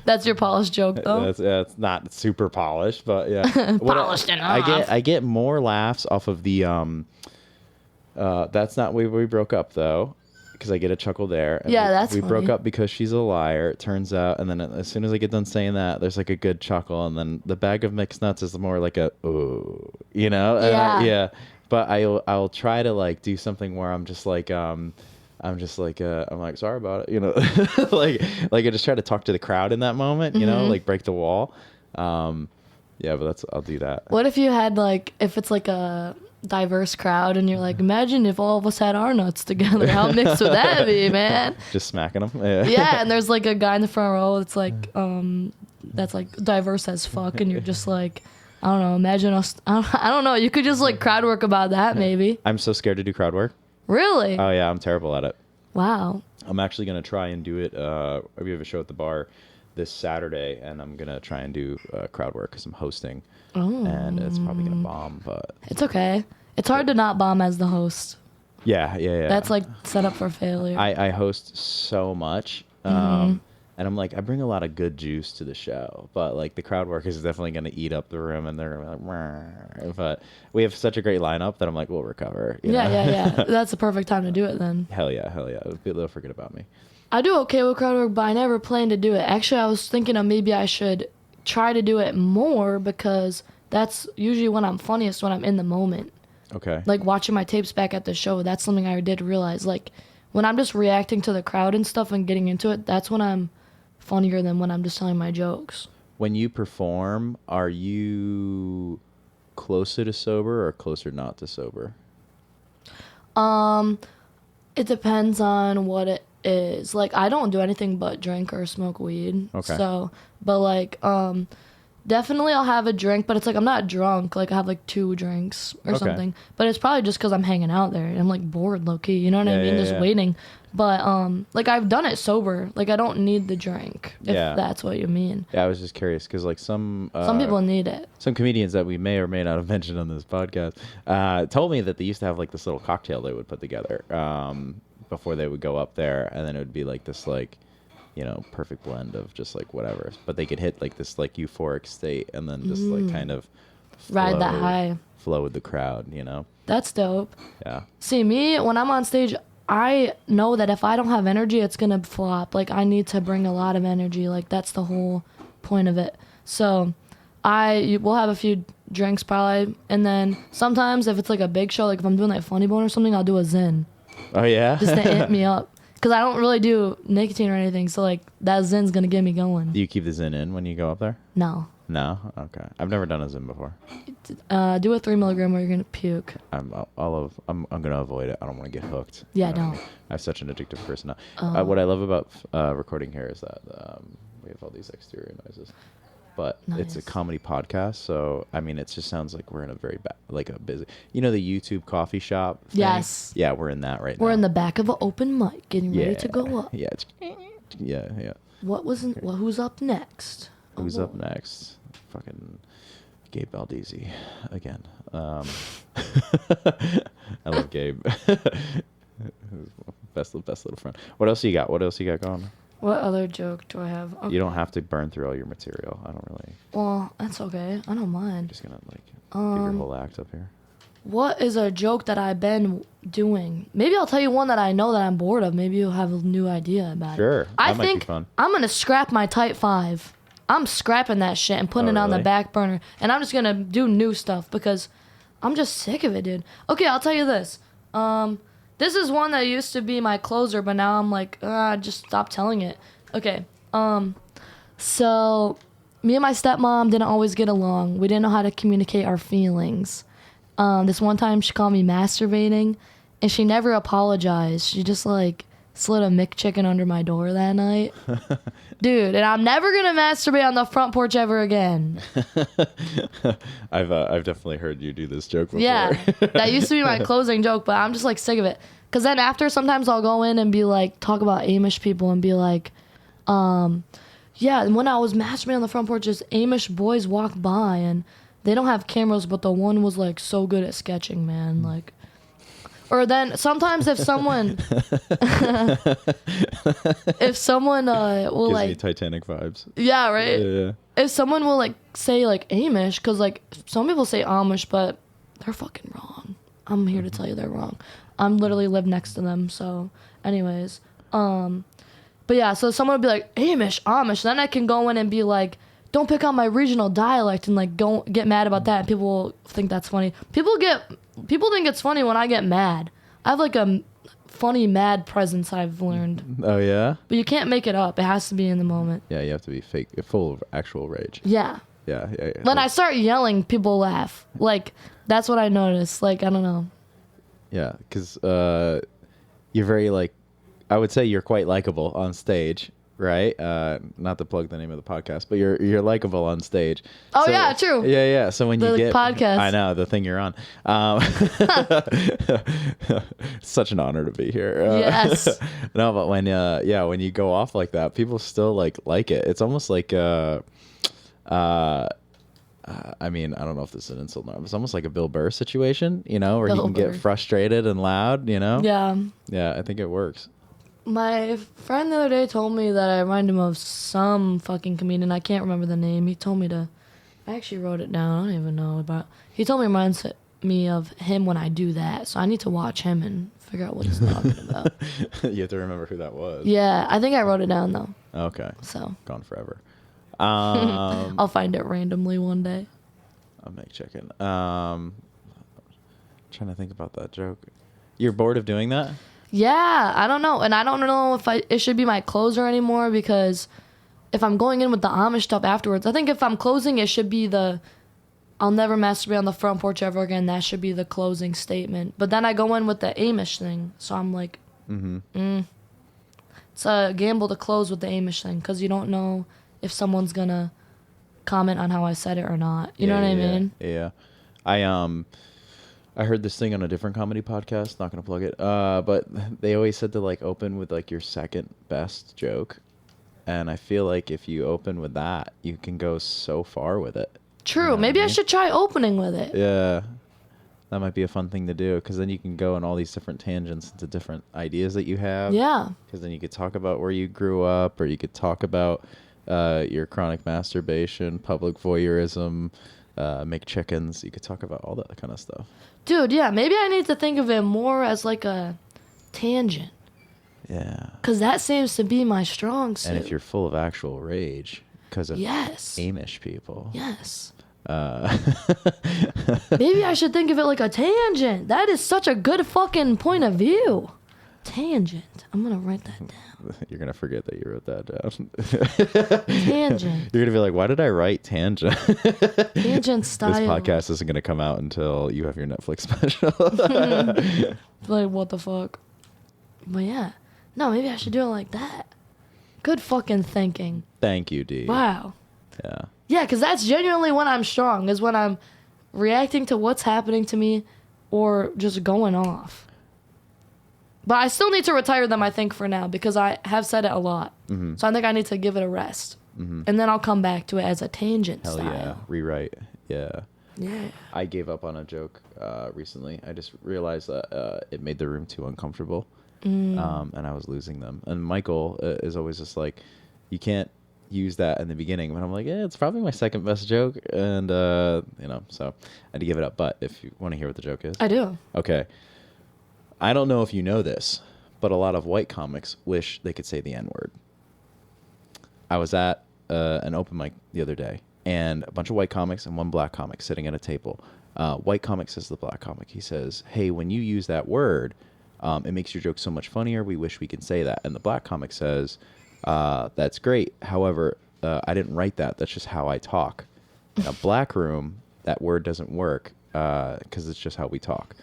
That's your polished joke, though? It's not super polished, but yeah. Polished enough. I get more laughs off of the, that's not where we broke up, though, because I get a chuckle there. And Yeah, that's We funny. broke up because she's a liar, it turns out, and then as soon as I get done saying that, there's like a good chuckle, and then the bag of mixed nuts is more like a, ooh, you know? And Yeah. But I'll try to like do something where I'm just like, I'm like, sorry about it, you know, like I just try to talk to the crowd in that moment, you know, like break the wall. Yeah, but I'll do that. What if you had like, if it's like a diverse crowd and you're like, imagine if all of us had our nuts together, how mixed would that be, man? Just smacking them. Yeah. Yeah, and there's like a guy in the front row that's like, that's like diverse as fuck, and you're just like, I don't know, imagine us, I don't know, you could just like crowd work about that maybe. I'm so scared to do crowd work. Really? Oh yeah, I'm terrible at it. Wow. I'm actually gonna try and do it. We have a show at the bar this Saturday, and I'm gonna try and do crowd work because I'm hosting, and it's probably gonna bomb. But It's okay. It's hard to not bomb as the host. yeah. That's like set up for failure. I host so much, and And I'm like, I bring a lot of good juice to the show, but like the crowd work is definitely going to eat up the room, and they're going to be like, "Meh." But we have such a great lineup that I'm like, we'll recover. You know? Yeah. That's the perfect time to do it then. Hell yeah. They'll forget about me. I do okay with crowd work, but I never plan to do it. Actually, I was thinking of maybe I should try to do it more, because that's usually when I'm funniest, when I'm in the moment. Okay. Like watching my tapes back at the show, that's something I did realize. Like when I'm just reacting to the crowd and stuff and getting into it, that's when I'm funnier than when I'm just telling my jokes. When you perform, are you closer to sober or closer not to sober? It depends on what it is. Like I don't do anything but drink or smoke weed. Okay. So, but like definitely I'll have a drink, but it's like I'm not drunk. Like I have like 2 drinks or Okay. something. But it's probably just because I'm hanging out there and I'm like bored, low key. You know what I mean? Just yeah. waiting. But like I've done it sober. Like I don't need the drink, if that's what you mean. Yeah, I was just curious because like some people need it. some comedians that we may or may not have mentioned on this podcast told me that they used to have like this little cocktail they would put together before they would go up there, and then it would be like this like, you know, perfect blend of just like whatever, but they could hit like this like euphoric state and then just like kind of Ride that high. flow with the crowd, you know. That's dope. Yeah. See, me, when I'm on stage, I know that if I don't have energy, it's going to flop. Like, I need to bring a lot of energy. Like, that's the whole point of it. So, we'll have a few drinks probably. And then sometimes if it's like a big show, like if I'm doing like Funny Bone or something, I'll do a Zyn. Oh, yeah? Just to amp me up. Because I don't really do nicotine or anything. So, like, that Zyn's going to get me going. Do you keep the Zyn in when you go up there? No. No? Okay. I've never done a Zyn before. Do a 3 milligram or you're going to puke. I'm gonna avoid it. I don't want to get hooked. Yeah, don't. I have such an addictive personality. What I love about recording here is that we have all these exterior noises, but it's a Nice. comedy podcast, so I mean, it just sounds like we're in a very like a busy. You know the YouTube coffee shop thing? Yes. Yeah, we're in that right now. We're in the back of an open mic getting ready to go up. Yeah. Yeah. Who's up next? Who's up next? Fucking Gabe Baldizzi again. I love Gabe. best little friend. What else you got? What else you got going? What other joke do I have? Okay. You don't have to burn through all your material. I don't really. Well, that's okay. I don't mind. Just gonna like give your whole act up here. What is a joke that I've been doing? Maybe I'll tell you one that I know that I'm bored of. Maybe you'll have a new idea about Sure, it. I that might be think fun. I'm gonna scrap my Type 5. I'm scrapping that shit and putting Oh, it on the really? back burner. And I'm just gonna do new stuff because I'm just sick of it, dude. Okay, I'll tell you this. This is one that used to be my closer, but now I'm like, just stop telling it. Okay. So me and my stepmom didn't always get along. We didn't know how to communicate our feelings. This one time she called me masturbating, and she never apologized. She just like slid a McChicken under my door that night. Dude, and I'm never gonna masturbate on the front porch ever again. I've definitely heard you do this joke before. Yeah, that used to be my closing joke, but I'm just like sick of it. Cause then after, sometimes I'll go in and be like, talk about Amish people and be like, yeah, and when I was masturbating on the front porch, just Amish boys walked by and they don't have cameras, but the one was like so good at sketching, man. Like, or then sometimes if someone, will Gives like, me Titanic vibes. yeah, right. Yeah. If someone will like say like Amish, cause like some people say Amish, but they're fucking wrong. I'm here to tell you they're wrong. I'm literally live next to them, so anyways, but yeah, so someone would be like Amish, then I can go in and be like, don't pick on my regional dialect and like go get mad about that, and people will think that's funny. People think it's funny when I get mad. I have like a funny mad presence, I've learned. Oh yeah. But you can't make it up. It has to be in the moment. Yeah, you have to be fake, full of actual rage. Yeah. Yeah. When I start yelling, people laugh. Like, that's what I noticed. Like, I don't know. Yeah, because you're very like, I would say you're quite likable on stage, right? Not to plug the name of the podcast, but you're likable on stage. Oh, yeah, true. Yeah. So when you The get podcast. I know the thing you're on. Such an honor to be here. Yes. No, but when you go off like that, people still like it. It's almost like I mean, I don't know if this is an insult or not. It's almost like a Bill Burr situation, you know, where he Bill can Burr. get frustrated and loud, you know? Yeah. Yeah, I think it works. My friend the other day told me that I remind him of some fucking comedian. I can't remember the name. He told me to. I actually wrote it down. I don't even know about. He told me it reminds me of him when I do that. So I need to watch him and figure out what he's talking about. You have to remember who that was. Yeah, I think I wrote it down though. Okay. So Gone forever. I'll find it randomly one day. I'll make chicken. Trying to think about that joke. You're bored of doing that? Yeah, I don't know. And I don't know if it should be my closer anymore, because if I'm going in with the Amish stuff afterwards, I think if I'm closing, it should be I'll never masturbate on the front porch ever again. That should be the closing statement. But then I go in with the Amish thing. So I'm like, it's a gamble to close with the Amish thing, because you don't know if someone's going to comment on how I said it or not. You know what I mean? Yeah. I heard this thing on a different comedy podcast, not going to plug it, but they always said to like open with like your second best joke. And I feel like if you open with that, you can go so far with it. True. You know Maybe what I I mean? should try opening with it. Yeah. That might be a fun thing to do, because then you can go on all these different tangents into different ideas that you have. Yeah. Because then you could talk about where you grew up, or you could talk about your chronic masturbation, public voyeurism, make chickens. You could talk about all that kind of stuff. Dude, yeah. Maybe I need to think of it more as like a tangent. Yeah. Because that seems to be my strong suit. And if you're full of actual rage because of Amish people. Yes. Uh, Maybe I should think of it like a tangent. That is such a good fucking point of view. Tangent. I'm going to write that down. You're going to forget that you wrote that down. Tangent. You're going to be like, why did I write tangent? Tangent style. This podcast isn't going to come out until you have your Netflix special. Like, what the fuck? But yeah. No, maybe I should do it like that. Good fucking thinking. Thank you, Dee. Wow. Yeah. Yeah, because that's genuinely when I'm strong, is when I'm reacting to what's happening to me or just going off. But I still need to retire them, I think, for now, because I have said it a lot. Mm-hmm. So I think I need to give it a rest. Mm-hmm. And then I'll come back to it as a tangent Hell style. yeah. Rewrite. Yeah. Yeah. I gave up on a joke recently. I just realized that it made the room too uncomfortable. And I was losing them. And Michael is always just like, you can't use that in the beginning. But I'm like, yeah, it's probably my second best joke. And, so I had to give it up. But if you want to hear what the joke is. I do. Okay. I don't know if you know this, but a lot of white comics wish they could say the N-word. I was at an open mic the other day, and a bunch of white comics and one black comic sitting at a table. White comic says to the black comic, he says, hey, when you use that word, it makes your joke so much funnier. We wish we could say that. And the black comic says, that's great. However, I didn't write that. That's just how I talk. In a black room, that word doesn't work because it's just how we talk.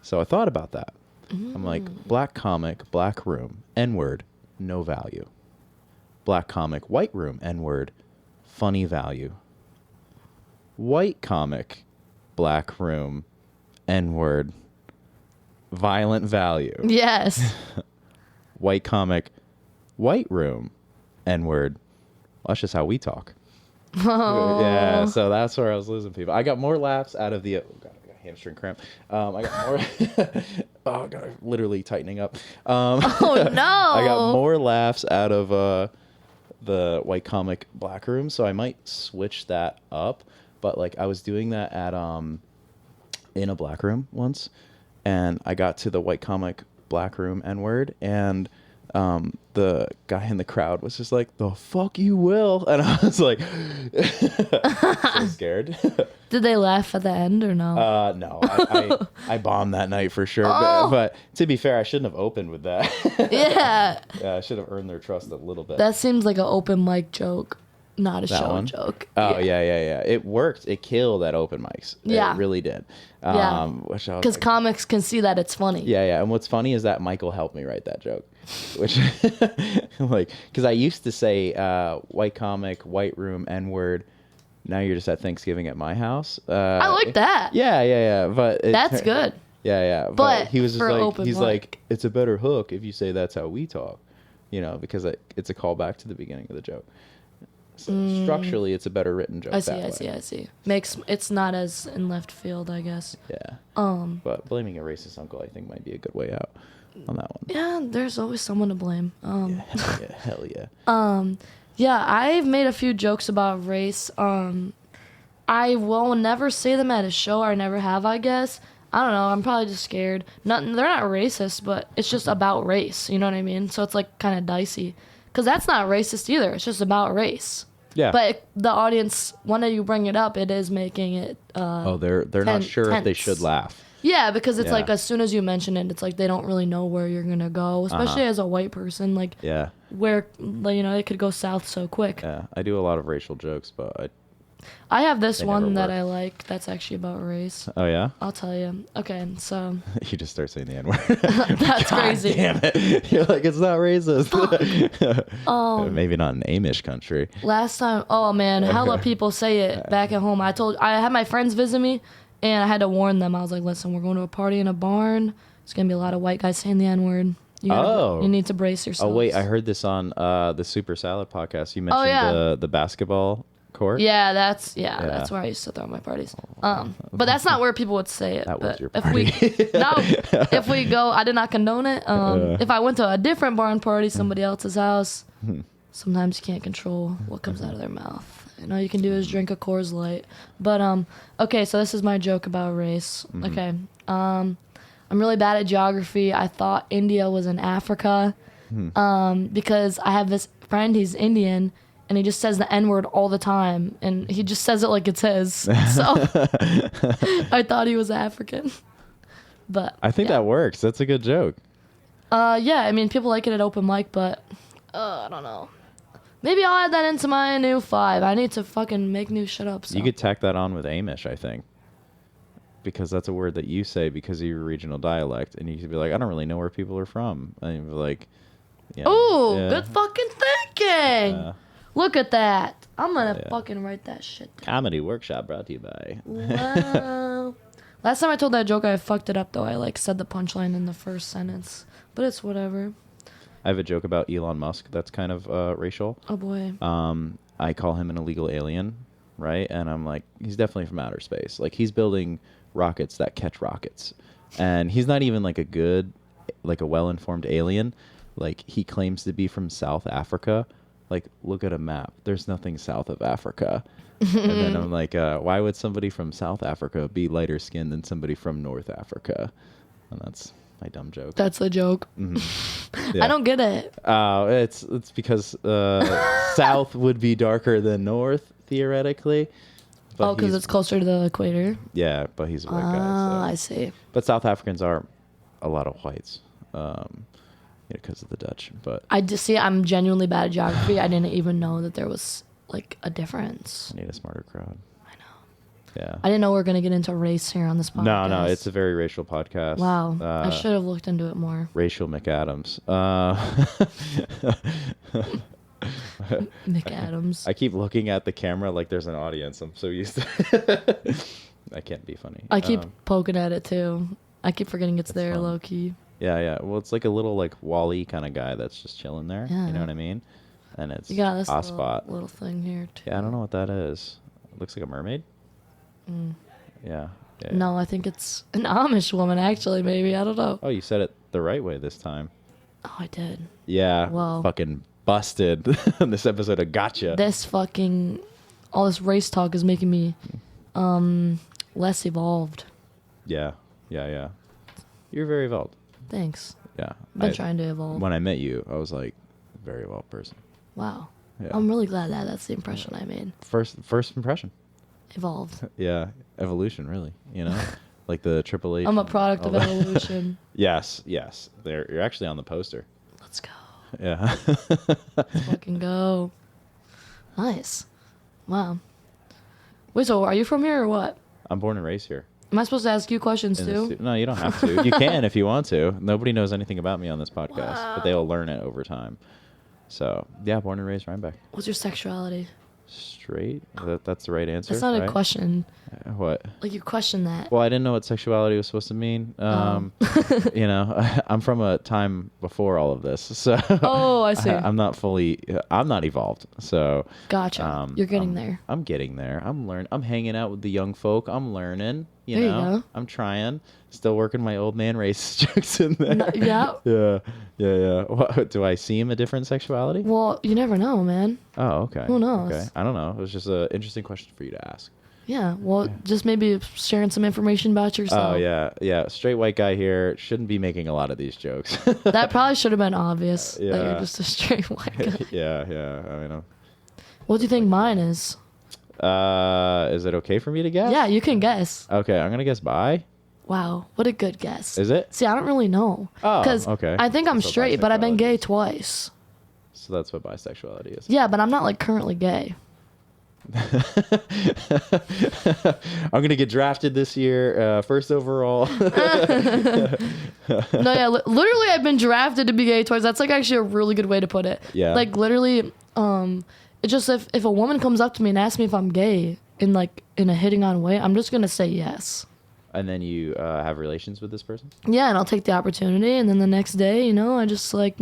So I thought about that. I'm like, black comic, black room, N-word, no value. Black comic, white room, N-word, funny value. White comic, black room, N-word, violent value. Yes. White comic, white room, N-word, well, that's just how we talk. Oh. Yeah, so that's where I was losing people. I got more laughs out of the... Oh, God, I got a hamstring cramp. I got more... oh, God, I'm literally tightening up. Oh, no. I got more laughs out of the white comic black room, so I might switch that up. But, like, I was doing that at in a black room once, and I got to the white comic black room N-word, and... the guy in the crowd was just like, the fuck you will. And I was like, so scared. Did they laugh at the end or no? No, I bombed that night for sure. Oh. But to be fair, I shouldn't have opened with that. Yeah. Yeah, I should have earned their trust a little bit. That seems like an open mic joke, not a That show one? joke. Oh, yeah. It worked. It killed at open mics. Yeah. It really did. Yeah. Because Because comics can see that it's funny. Yeah. And what's funny is that Michael helped me write that joke. Which, like, because I used to say white comic, white room, N-word. Now you're just at Thanksgiving at my house. I like that. Yeah. But That's good. Yeah. But he was just for like, open he's mic. like, it's a better hook if you say that's how we talk, because it's a callback to the beginning of the joke. So structurally, it's a better written joke. I see. It's not as in left field, I guess. Yeah. But blaming a racist uncle, I think, might be a good way out. on that one. Yeah, there's always someone to blame. Hell yeah. Yeah, I've made a few jokes about race. I will never say them at a show. I never have, I guess. I don't know. I'm probably just scared. They're not racist, but it's just about race. You know what I mean? So it's like kind of dicey. Because that's not racist either. It's just about race. Yeah. But the audience, when you bring it up, it is making it. They're not sure if they should laugh. Yeah, because it's Yeah. like as soon as you mention it, it's like they don't really know where you're gonna go, especially as a white person. Like, Yeah. where it could go south so quick. Yeah. I do a lot of racial jokes, but I have this They one never that work. I like. That's actually about race. oh yeah. I'll tell you. Okay, so You just start saying the N-word. that's crazy. Damn it. You're like, it's not racist. Maybe not an Amish country. Last time, oh man, hella people say it back at home. I had my friends visit me, and I had to warn them. I was like, listen, we're going to a party in a barn. There's gonna be a lot of white guys saying the N-word. You need to brace yourself. Oh wait, I heard this on the Super Salad podcast. You mentioned the basketball court. Yeah, that's where I used to throw my parties. But that's not where people would say it. That but was your if party. if we go, I did not condone it. If I went to a different barn party, somebody else's house, sometimes you can't control what comes out of their mouth. All you can do is drink a Coors Light. But okay, so this is my joke about race. Okay, I'm really bad at geography. I thought India was in Africa, because I have this friend. He's Indian. And he just says the N-word all the time. And he just says it like it's his. So I thought he was African. But I think yeah. that works. That's a good joke. Yeah, I mean, people like it at open mic, but I don't know. Maybe I'll add that into my new 5. I need to fucking make new shit up. So. You could tack that on with Amish, I think. Because that's a word that you say because of your regional dialect. And you could be like, I don't really know where people are from. And you'd be like, yeah. Ooh, yeah. good fucking thinking. Yeah. Look at that. I'm going to fucking write that shit down. Comedy workshop brought to you by. Wow. Last time I told that joke, I fucked it up, though. I, said the punchline in the first sentence. But it's whatever. I have a joke about Elon Musk that's kind of racial. Oh, boy. I call him an illegal alien, right? And I'm like, he's definitely from outer space. Like, he's building rockets that catch rockets. And he's not even, a well-informed alien. Like, he claims to be from South Africa. Like, look at a map. There's nothing south of Africa. And then I'm like, why would somebody from South Africa be lighter skinned than somebody from North Africa? And that's my dumb joke. That's the joke. Yeah. I don't get it. It's because South would be darker than North, theoretically. But Because it's closer to the equator. Yeah, but he's a white guy. Ah, So. I see. But South Africans are a lot of whites. Because of the Dutch, but I'm genuinely bad at geography. I didn't even know that there was a difference. I need a smarter crowd. I know. Yeah. I didn't know we were gonna get into race here on this podcast. No, it's a very racial podcast. Wow. I should have looked into it more. Racial McAdams. McAdams. I keep looking at the camera like there's an audience. I'm so used to I can't be funny. I keep poking at it too. I keep forgetting it's there, fun. low key. Yeah. Well, it's like a little Wall-E kind of guy that's just chilling there. Yeah. You know what I mean? And it's You got this Spot. little thing here too. Yeah, I don't know what that is. It looks like a mermaid. Yeah. No, I think it's an Amish woman. Actually, maybe I don't know. Oh, you said it the right way this time. Oh, I did. Yeah. Whoa. Fucking busted. This episode of Gotcha. All this race talk is making me less evolved. Yeah. You're very evolved. Thanks. Yeah. I've been trying to evolve. When I met you, I was like, very evolved person. Wow. Yeah. I'm really glad that's the impression I made. First impression. Evolved. Yeah. Evolution, really. You know? Like the Triple H. I'm a product of all that. evolution. Yes. You're actually on the poster. Let's go. Yeah. Let's fucking go. Nice. Wow. Wait, so are you from here or what? I'm born and raised here. Am I supposed to ask you questions In the too? No, you don't have to. You can if you want to. Nobody knows anything about me on this podcast, but they will learn it over time. So, yeah, born and raised Rhinebeck. What's your sexuality? Straight? That's the right answer? That's not right? a question. What? Like you question that. Well, I didn't know what sexuality was supposed to mean. You know, I'm from a time before all of this, so Oh, I see. I'm not evolved. So Gotcha. You're getting there. I'm getting there. I'm hanging out with the young folk. I'm learning. You There know, you go. I'm trying. Still working my old man racist jokes in there. Yeah. Yeah. What, do I seem a different sexuality? Well, you never know, man. Oh, okay. Who knows? Okay. I don't know. It was just an interesting question for you to ask. Yeah. Well, just maybe sharing some information about yourself. Oh, yeah. Straight white guy here. Shouldn't be making a lot of these jokes. That probably should have been obvious that Yeah. you're just a straight white guy. Yeah. I mean, What do you think mine is? is it okay for me to guess? Yeah, you can guess. Okay, I'm gonna guess bi. Wow, what a good guess. Is it? See, I don't really know. Oh, Because okay. I think I'm So straight, but I've been bisexuality gay is- twice. So that's what bisexuality is. Yeah, but I'm not like currently gay. I'm gonna get drafted this year, first overall. No, yeah, literally I've been drafted to be gay twice. That's like actually a really good way to put it. Yeah. Like literally, it's just if a woman comes up to me and asks me if I'm gay in a hitting on way, I'm just gonna say yes. And then you have relations with this person. Yeah, and I'll take the opportunity, and then the next day, I just take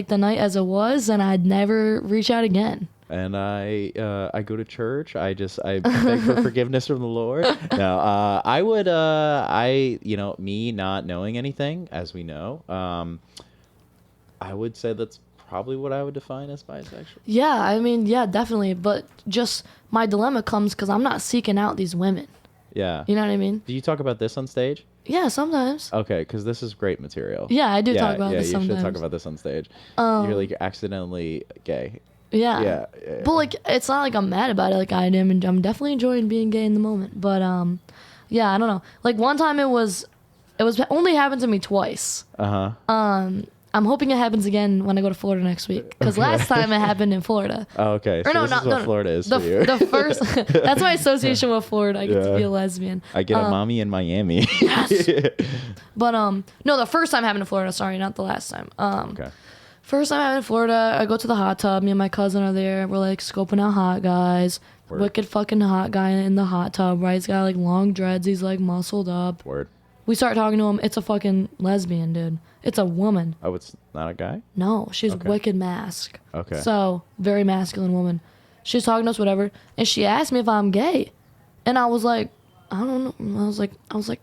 the night as it was, and I'd never reach out again. And I go to church. I beg for forgiveness from the Lord. No, I would me not knowing anything, as we know, I would say that's probably what I would define as bisexual. Yeah, I mean, yeah, definitely. But just my dilemma comes because I'm not seeking out these women. Yeah. You know what I mean? Do you talk about this on stage? Yeah, sometimes. Okay, because this is great material. Yeah, I do talk about this you sometimes. should talk about this on stage. You're like accidentally gay. Yeah. Yeah. But like, it's not like I'm mad about it. Like I'm definitely enjoying being gay in the moment. But yeah, I don't know. Like one time it was only happened to me twice. I'm hoping it happens again when I go to Florida next week. Because last time it happened in Florida. Oh, okay. So this is what Florida is for you. The first, that's my association with Florida. I get to be a lesbian. I get a mommy in Miami. Yes. But no, the first time happened in Florida. Sorry, not the last time. Okay. First time I'm in Florida, I go to the hot tub. Me and my cousin are there. We're like scoping out hot guys. Word. Wicked fucking hot guy in the hot tub, right? He's got like long dreads. He's like muscled up. Word. We start talking to him. It's a fucking lesbian, dude. It's a woman. Oh, it's not a guy? No, she's Okay. wicked mask. Okay. So, very masculine woman. She's talking to us, whatever. And she asked me if I'm gay. And I was like, I don't know. I was like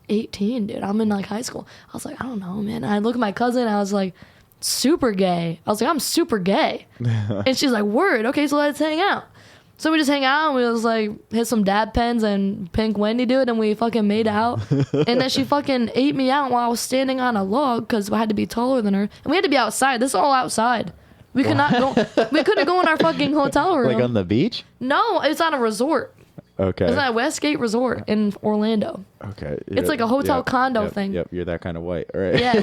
18, dude. I'm in like high school. I was like, I don't know, man. And I look at my cousin. I was like, super gay. I was like, I'm super gay. And she's like, word. Okay, so let's hang out. So we just hang out and we was like hit some dab pens and Pink Wendy, dude, and we fucking made out. And then she fucking ate me out while I was standing on a log because I had to be taller than her. And we had to be outside. This is all outside. We could not go. We couldn't go in our fucking hotel room. Like on the beach? No, it's on a resort. Okay. It's on a Westgate Resort in Orlando. Okay. It's like a hotel condo thing. Yep, you're that kind of white, right? Yeah,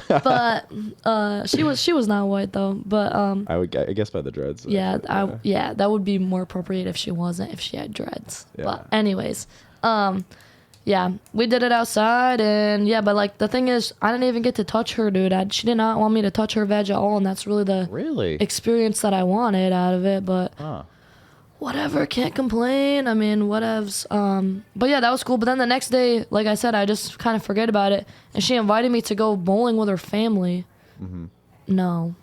But she was not white though. But I guess by the dreads. yeah, actually, that would be more appropriate if she wasn't, if she had dreads. Yeah. But anyways, yeah, we did it outside, and yeah, but like the thing is, I didn't even get to touch her, dude. She did not want me to touch her veg at all, and that's really the experience that I wanted out of it. But whatever, can't complain. I mean, whatevs. But yeah, that was cool. But then the next day, like I said, I just kind of forget about it, and she invited me to go bowling with her family. No,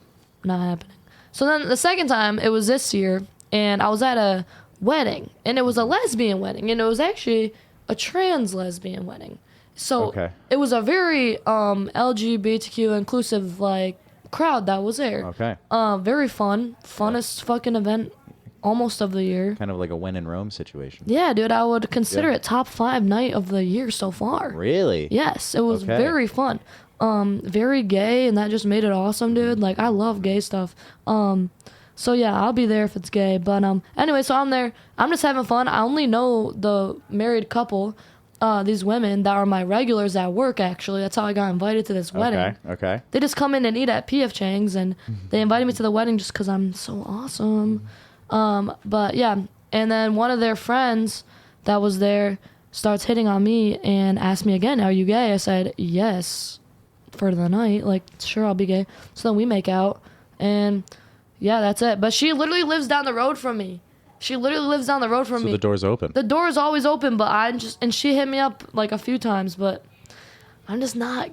not happening. So then the second time, it was this year, and I was at a wedding, and it was a lesbian wedding, and it was actually a trans lesbian wedding. So it was a very LGBTQ inclusive like crowd that was there. Okay. Very funnest fucking event almost of the year. Kind of like a when in Rome situation. Yeah, dude, I would consider it top 5 night of the year so far. Really? Yes, it was very fun. Very gay, and that just made it awesome, dude. Like I love gay stuff. So yeah, I'll be there if it's gay. But anyway, so I'm there. I'm just having fun. I only know the married couple, these women that are my regulars at work. Actually, that's how I got invited to this wedding. Okay. They just come in and eat at P.F. Chang's, and they invited me to the wedding just because I'm so awesome. But yeah, and then one of their friends that was there starts hitting on me and asked me again, "Are you gay?" I said yes for the night. Like, sure, I'll be gay. So then we make out, and yeah, that's it. But she literally lives down the road from me. So the door's open. The door is always open, but and she hit me up like a few times, but I'm not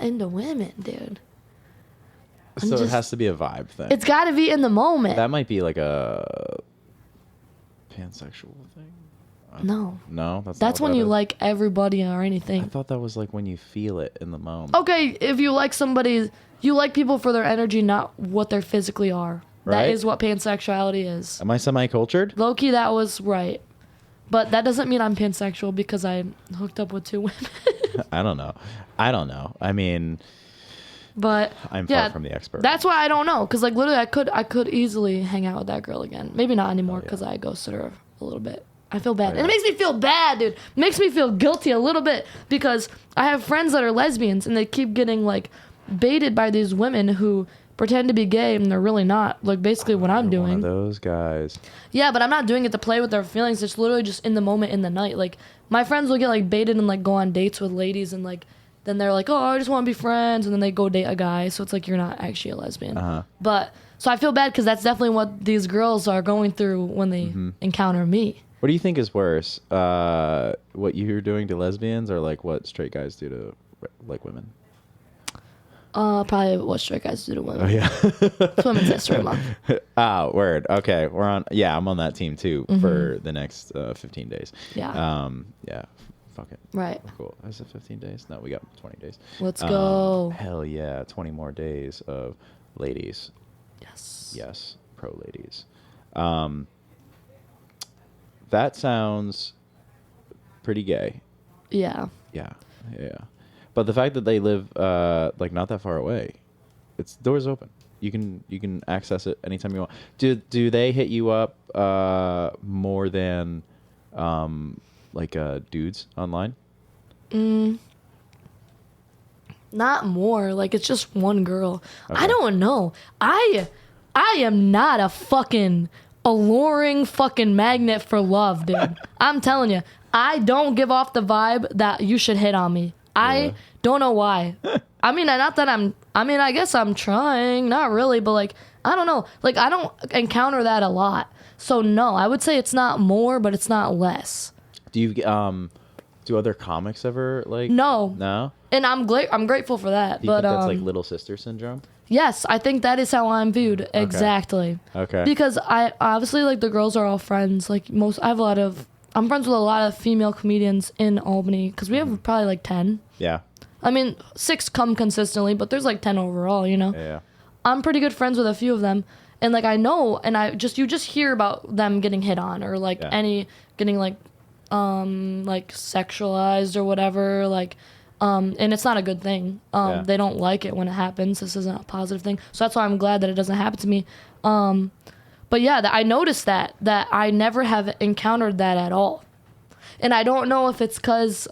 into women, dude. So it has to be a vibe thing. It's got to be in the moment. That might be like a pansexual thing. No. No, that's when you like everybody or I anything. thought that was like when you feel it in the moment. Okay, if you like somebody, you like people for their energy, not what they physically are. That Right? is what pansexuality is. Am I semi-cultured? Low-key, that was right. But that doesn't mean I'm pansexual because I hooked up with 2 women. I don't know. I mean, But I'm yeah, far from the expert. That's why I don't know, because like literally I could easily hang out with that girl again. Maybe not anymore because I ghosted her a little bit. I feel bad. Oh, yeah. And it makes me feel bad, dude. It makes me feel guilty a little bit because I have friends that are lesbians and they keep getting like baited by these women who pretend to be gay and they're really not. Like basically what I'm You're doing. one of those guys. Yeah, but I'm not doing it to play with their feelings. It's literally just in the moment, in the night. Like my friends will get like baited and like go on dates with ladies and like then they're like, oh, I just want to be friends, and then they go date a guy. So it's like you're not actually a lesbian. Uh-huh. But so I feel bad because that's definitely what these girls are going through when they encounter me. What do you think is worse? What you're doing to lesbians or like what straight guys do to like women? Probably what straight guys do to women. Oh yeah. It's Women's History Month. Word. Okay, we're on. Yeah, I'm on that team too for the next 15 days. Yeah. Yeah. Fuck it. Right. Cool. Is it 15 days? No, we got 20 days. Let's go. Hell yeah, 20 more days of ladies. Yes. Yes, pro ladies. That sounds pretty gay. Yeah. Yeah. But the fact that they live like not that far away, it's doors open. You can access it anytime you want. Do they hit you up more than like dudes online? Not more. Like it's just one girl. Okay. I don't know. I am not a fucking alluring fucking magnet for love, dude. I'm telling you, I don't give off the vibe that you should hit on me. I don't know why. I mean, not that I guess I'm trying. Not really, but like, I don't know. Like, I don't encounter that a lot. So no, I would say it's not more, but it's not less. Do you do other comics ever like? No. And I'm grateful for that. Do you but think that's like little sister syndrome? yes, I think that is how I'm viewed. Exactly. Okay. Because I obviously like the girls are all friends. Like I'm friends with a lot of female comedians in Albany because we have probably like 10. Yeah. I mean, 6 come consistently, but there's like 10 overall, you know? Yeah. I'm pretty good friends with a few of them. And like I know, and you just hear about them getting hit on or like getting like sexualized or whatever, like and it's not a good thing. They don't like it when it happens. This isn't a positive thing. So that's why I'm glad that it doesn't happen to me. But yeah, I noticed that I never have encountered that at all. And I don't know if it's because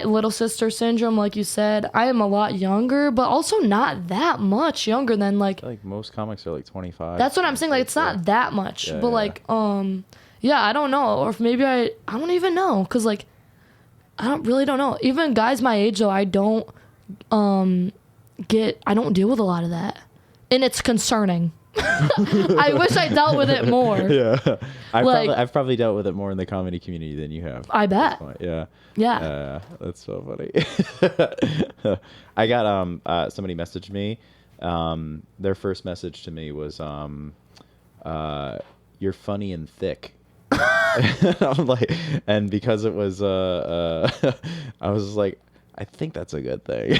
little sister syndrome, like you said. I am a lot younger, but also not that much younger than like most comics are like 25. that's what I'm saying. Like it's not that much, Yeah, but yeah. like I don't know, or if maybe I don't even know, cause like I don't know. Even guys my age though, I don't deal with a lot of that, and it's concerning. I wish I dealt with it more. Yeah. I've Like- probably dealt with it more in the comedy community than you have. I bet. Yeah. Yeah. That's so funny. I got somebody messaged me. Their first message to me was you're funny and thick. I'm like, and because it was I was like, I think that's a good thing.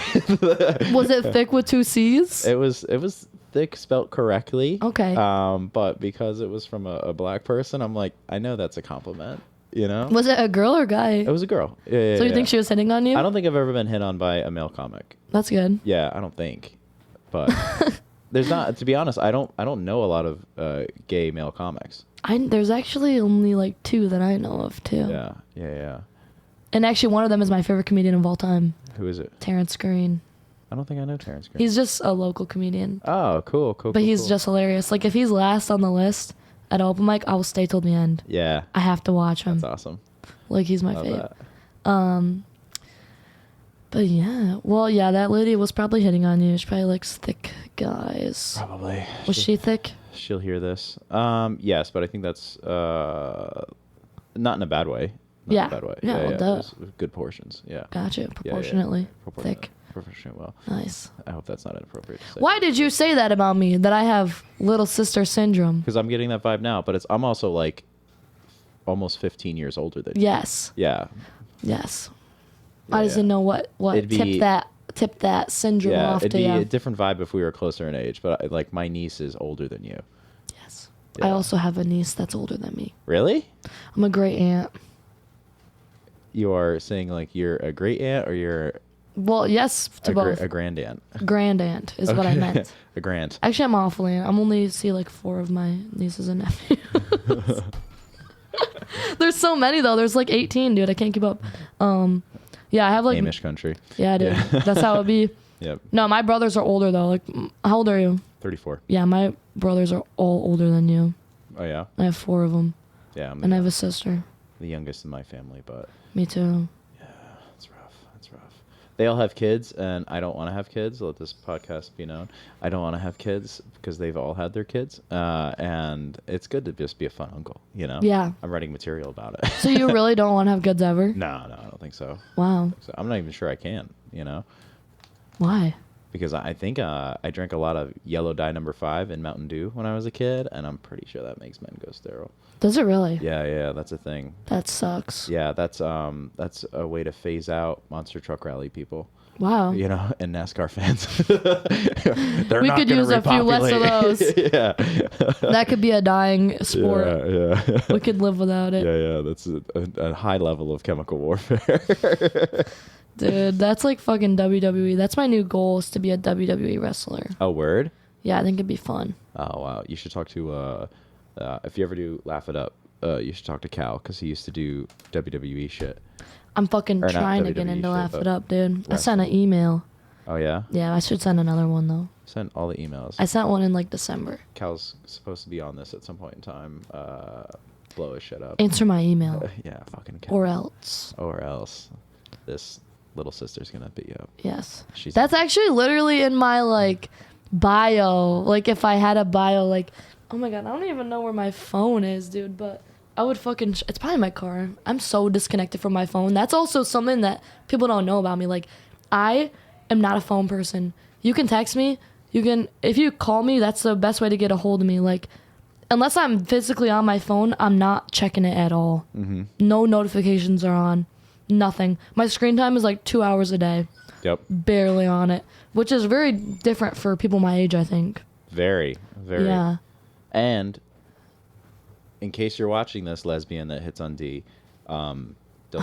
Was it thick with 2 C's? It was thick spelt correctly. Okay. But because it was from a black person, I'm like, I know that's a compliment. You know? Was it a girl or guy? It was a girl. Yeah. So you think she was hitting on you? I don't think I've ever been hit on by a male comic. That's good. Yeah, I don't think. But there's not. To be honest, I don't know a lot of gay male comics. There's actually only like 2 that I know of too. Yeah. And actually, one of them is my favorite comedian of all time, Who is it? Terrence Green. I don't think I know Terrence Green. He's just a local comedian, Oh, cool. but he's just hilarious. Like if he's last on the list at open mic, I will stay till the end. Yeah. I have to watch him. That's awesome. Like he's my Love favorite. that. But yeah, well, yeah, that lady was probably hitting on you. She probably likes thick guys. Probably. Was she thick? She'll hear this. Yes, but I think that's not in a bad way. Not Yeah. in a bad way. Yeah, well, duh. There's good portions. Yeah. Gotcha. Yeah, Proportionately Proportionate. thick. Professionally well. Nice. I hope that's not inappropriate to say. Why did you say that about me? That I have little sister syndrome? Because I'm getting that vibe now, but I'm also like almost 15 years older than you. Yes. Yeah. Yes. Yeah, I just didn't know what It'd be- tipped that syndrome Yeah, off it'd to be you. a different vibe if we were closer in age, but like my niece is older than you. Yes. Yeah. I also have a niece that's older than me. Really? I'm a great aunt. You are saying like you're a great aunt or you're Well, yes to both. a grand aunt? Grand aunt is what I meant. A grand. Actually, I'm awful aunt. I'm only see like 4 of my nieces and nephews. There's so many though. There's like 18, dude. I can't keep up. Yeah, I have like Amish country. Yeah, dude. Yeah. That's how it be. Yep. No, my brothers are older though. Like, how old are you? 34. Yeah, my brothers are all older than you. Oh yeah. I have 4 of them, Yeah. I'm and I have a sister. the youngest in my family, but Me too. it's rough. It's rough. They all have kids, and I don't want to have kids. Let this podcast be known. I don't want to have kids because they've all had their kids, and it's good to just be a fun uncle. You know. Yeah. I'm writing material about it. So you really don't want to have kids ever? No, I don't think so. Wow. So I'm not even sure I can. You know. Why? Because I think I drank a lot of yellow dye number 5 in Mountain Dew when I was a kid, and I'm pretty sure that makes men go sterile. Does it really? Yeah, that's a thing. That sucks. Yeah, that's a way to phase out monster truck rally people. Wow. You know, and NASCAR fans. We could use a few less of those. Yeah. That could be a dying sport. Yeah. We could live without it. Yeah. That's a high level of chemical warfare. Dude, that's like fucking WWE. That's my new goal, is to be a WWE wrestler. Oh, word? Yeah, I think it'd be fun. Oh, wow. You should talk to, if you ever do Laugh It Up, you should talk to Cal, because he used to do WWE shit. I'm fucking Or not trying to get WWE into shit, Laugh but It Up, dude. I wrestling. sent an email. Oh, yeah? Yeah, I should send another one, though. Send all the emails. I sent one in, like, December. Cal's supposed to be on this at some point in time. Blow his shit up. Answer my email. Yeah, fucking Cal. Or else. Or else. This little sister's gonna beat you up. Yes. She's That's actually literally in my, like, bio. Like, if I had a bio, like... Oh, my God. I don't even know where my phone is, dude, but... I would fucking... It's probably in my car. I'm so disconnected from my phone. That's also something that people don't know about me. Like, I am not a phone person. You can text me. You can... If you call me, that's the best way to get a hold of me. Like, unless I'm physically on my phone, I'm not checking it at all. Mm-hmm. No notifications are on. Nothing. My screen time is like 2 hours a day. Yep. Barely on it. Which is very different for people my age, I think. Very. Yeah. And in case you're watching this, lesbian that hits on D, don't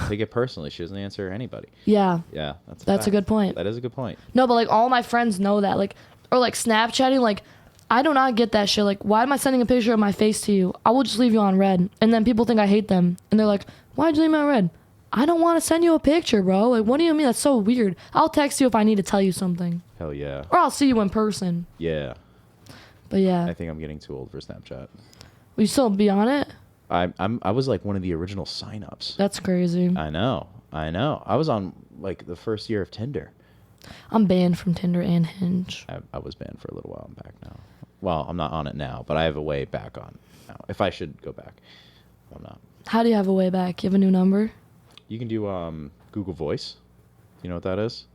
take it personally. She doesn't answer anybody. Yeah. Yeah, That's a fact. good point. That is a good point. No, but like all my friends know that. Like, or like Snapchatting, like, I do not get that shit. Like, why am I sending a picture of my face to you? I will just leave you on red. And then people think I hate them. And they're like, why'd you leave me on red? I don't want to send you a picture, bro. Like, what do you mean? That's so weird. I'll text you if I need to tell you something. Hell yeah. Or I'll see you in person. Yeah. But yeah. I think I'm getting too old for Snapchat. Will you still be on it? I was like one of the original signups. That's crazy. I know. I was on like the first year of Tinder. I'm banned from Tinder and Hinge. I was banned for a little while. I'm back now. Well, I'm not on it now, but I have a way back on now. If I should go back, I'm not. How do you have a way back? You have a new number? You can do Google Voice. You know what that is?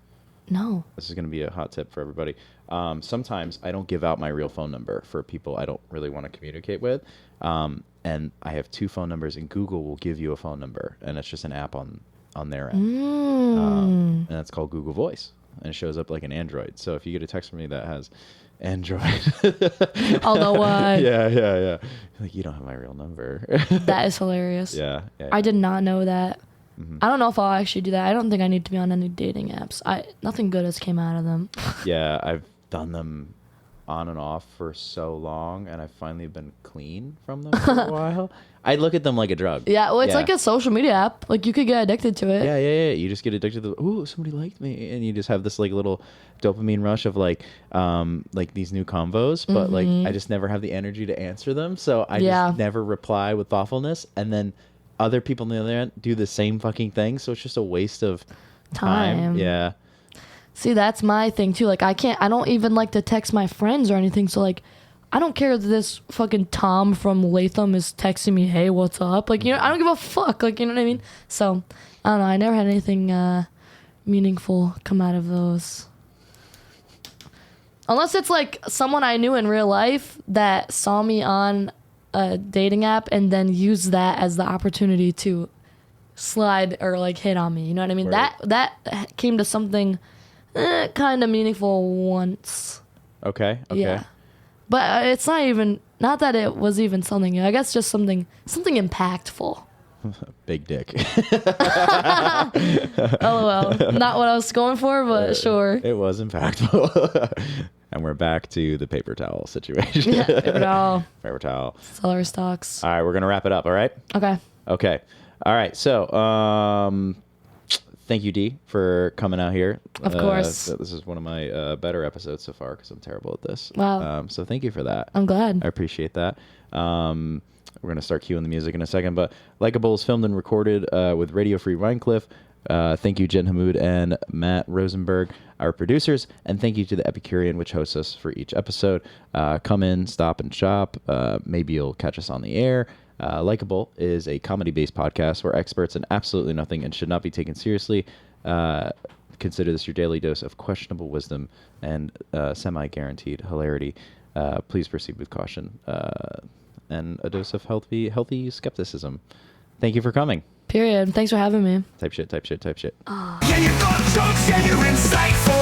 No. This is going to be a hot tip for everybody. Sometimes I don't give out my real phone number for people I don't really want to communicate with. And I have 2 phone numbers, and Google will give you a phone number, and it's just an app on their end. And it's called Google Voice, and it shows up like an Android. So if you get a text from me that has Android, Although, yeah, like, you don't have my real number. that is hilarious. Yeah. I did not know that. I don't know if I'll actually do that. I don't think I need to be on any dating apps. Nothing good has came out of them. Yeah, I've done them on and off for so long, and I've finally been clean from them for a while. I look at them like a drug. Yeah, well, it's like a social media app. Like, you could get addicted to it. Yeah. You just get addicted to ooh, somebody liked me, and you just have this like little dopamine rush of like these new convos, but like I just never have the energy to answer them, so I just never reply with thoughtfulness, and then other people on the other end do the same fucking thing, so it's just a waste of time. Yeah. See, that's my thing too. Like, I don't even like to text my friends or anything. So like, I don't care that this fucking Tom from Latham is texting me, hey, what's up? Like, you know, I don't give a fuck. Like, you know what I mean? So, I don't know. I never had anything meaningful come out of those. Unless it's like someone I knew in real life that saw me on a dating app and then used that as the opportunity to slide or like hit on me. You know what I mean? Word. That came to something kind of meaningful once. Okay. Yeah. But it's not that it was even something, I guess just something impactful. Big dick. LOL. Not what I was going for, but sure. It was impactful. And we're back to the paper towel situation. Yeah, paper towel. Paper towel. Seller stocks. All right, we're going to wrap it up, all right? Okay. Okay. All right, so thank you, Dee, for coming out here. Of course. This is one of my better episodes so far because I'm terrible at this. Wow. So thank you for that. I'm glad. I appreciate that. We're going to start cueing the music in a second, but Likable is filmed and recorded with Radio Free Rhinecliff. Thank you, Jen Hammod and Matt Rosenberg, our producers, and thank you to the Epicurean, which hosts us for each episode. Come in, stop, and shop. Maybe you'll catch us on the air. Likable is a comedy-based podcast where experts in absolutely nothing and should not be taken seriously. Consider this your daily dose of questionable wisdom and semi-guaranteed hilarity. Please proceed with caution and a dose of healthy skepticism. Thank you for coming. Period. Thanks for having me. Type shit. Yeah, you got jokes and you're insightful.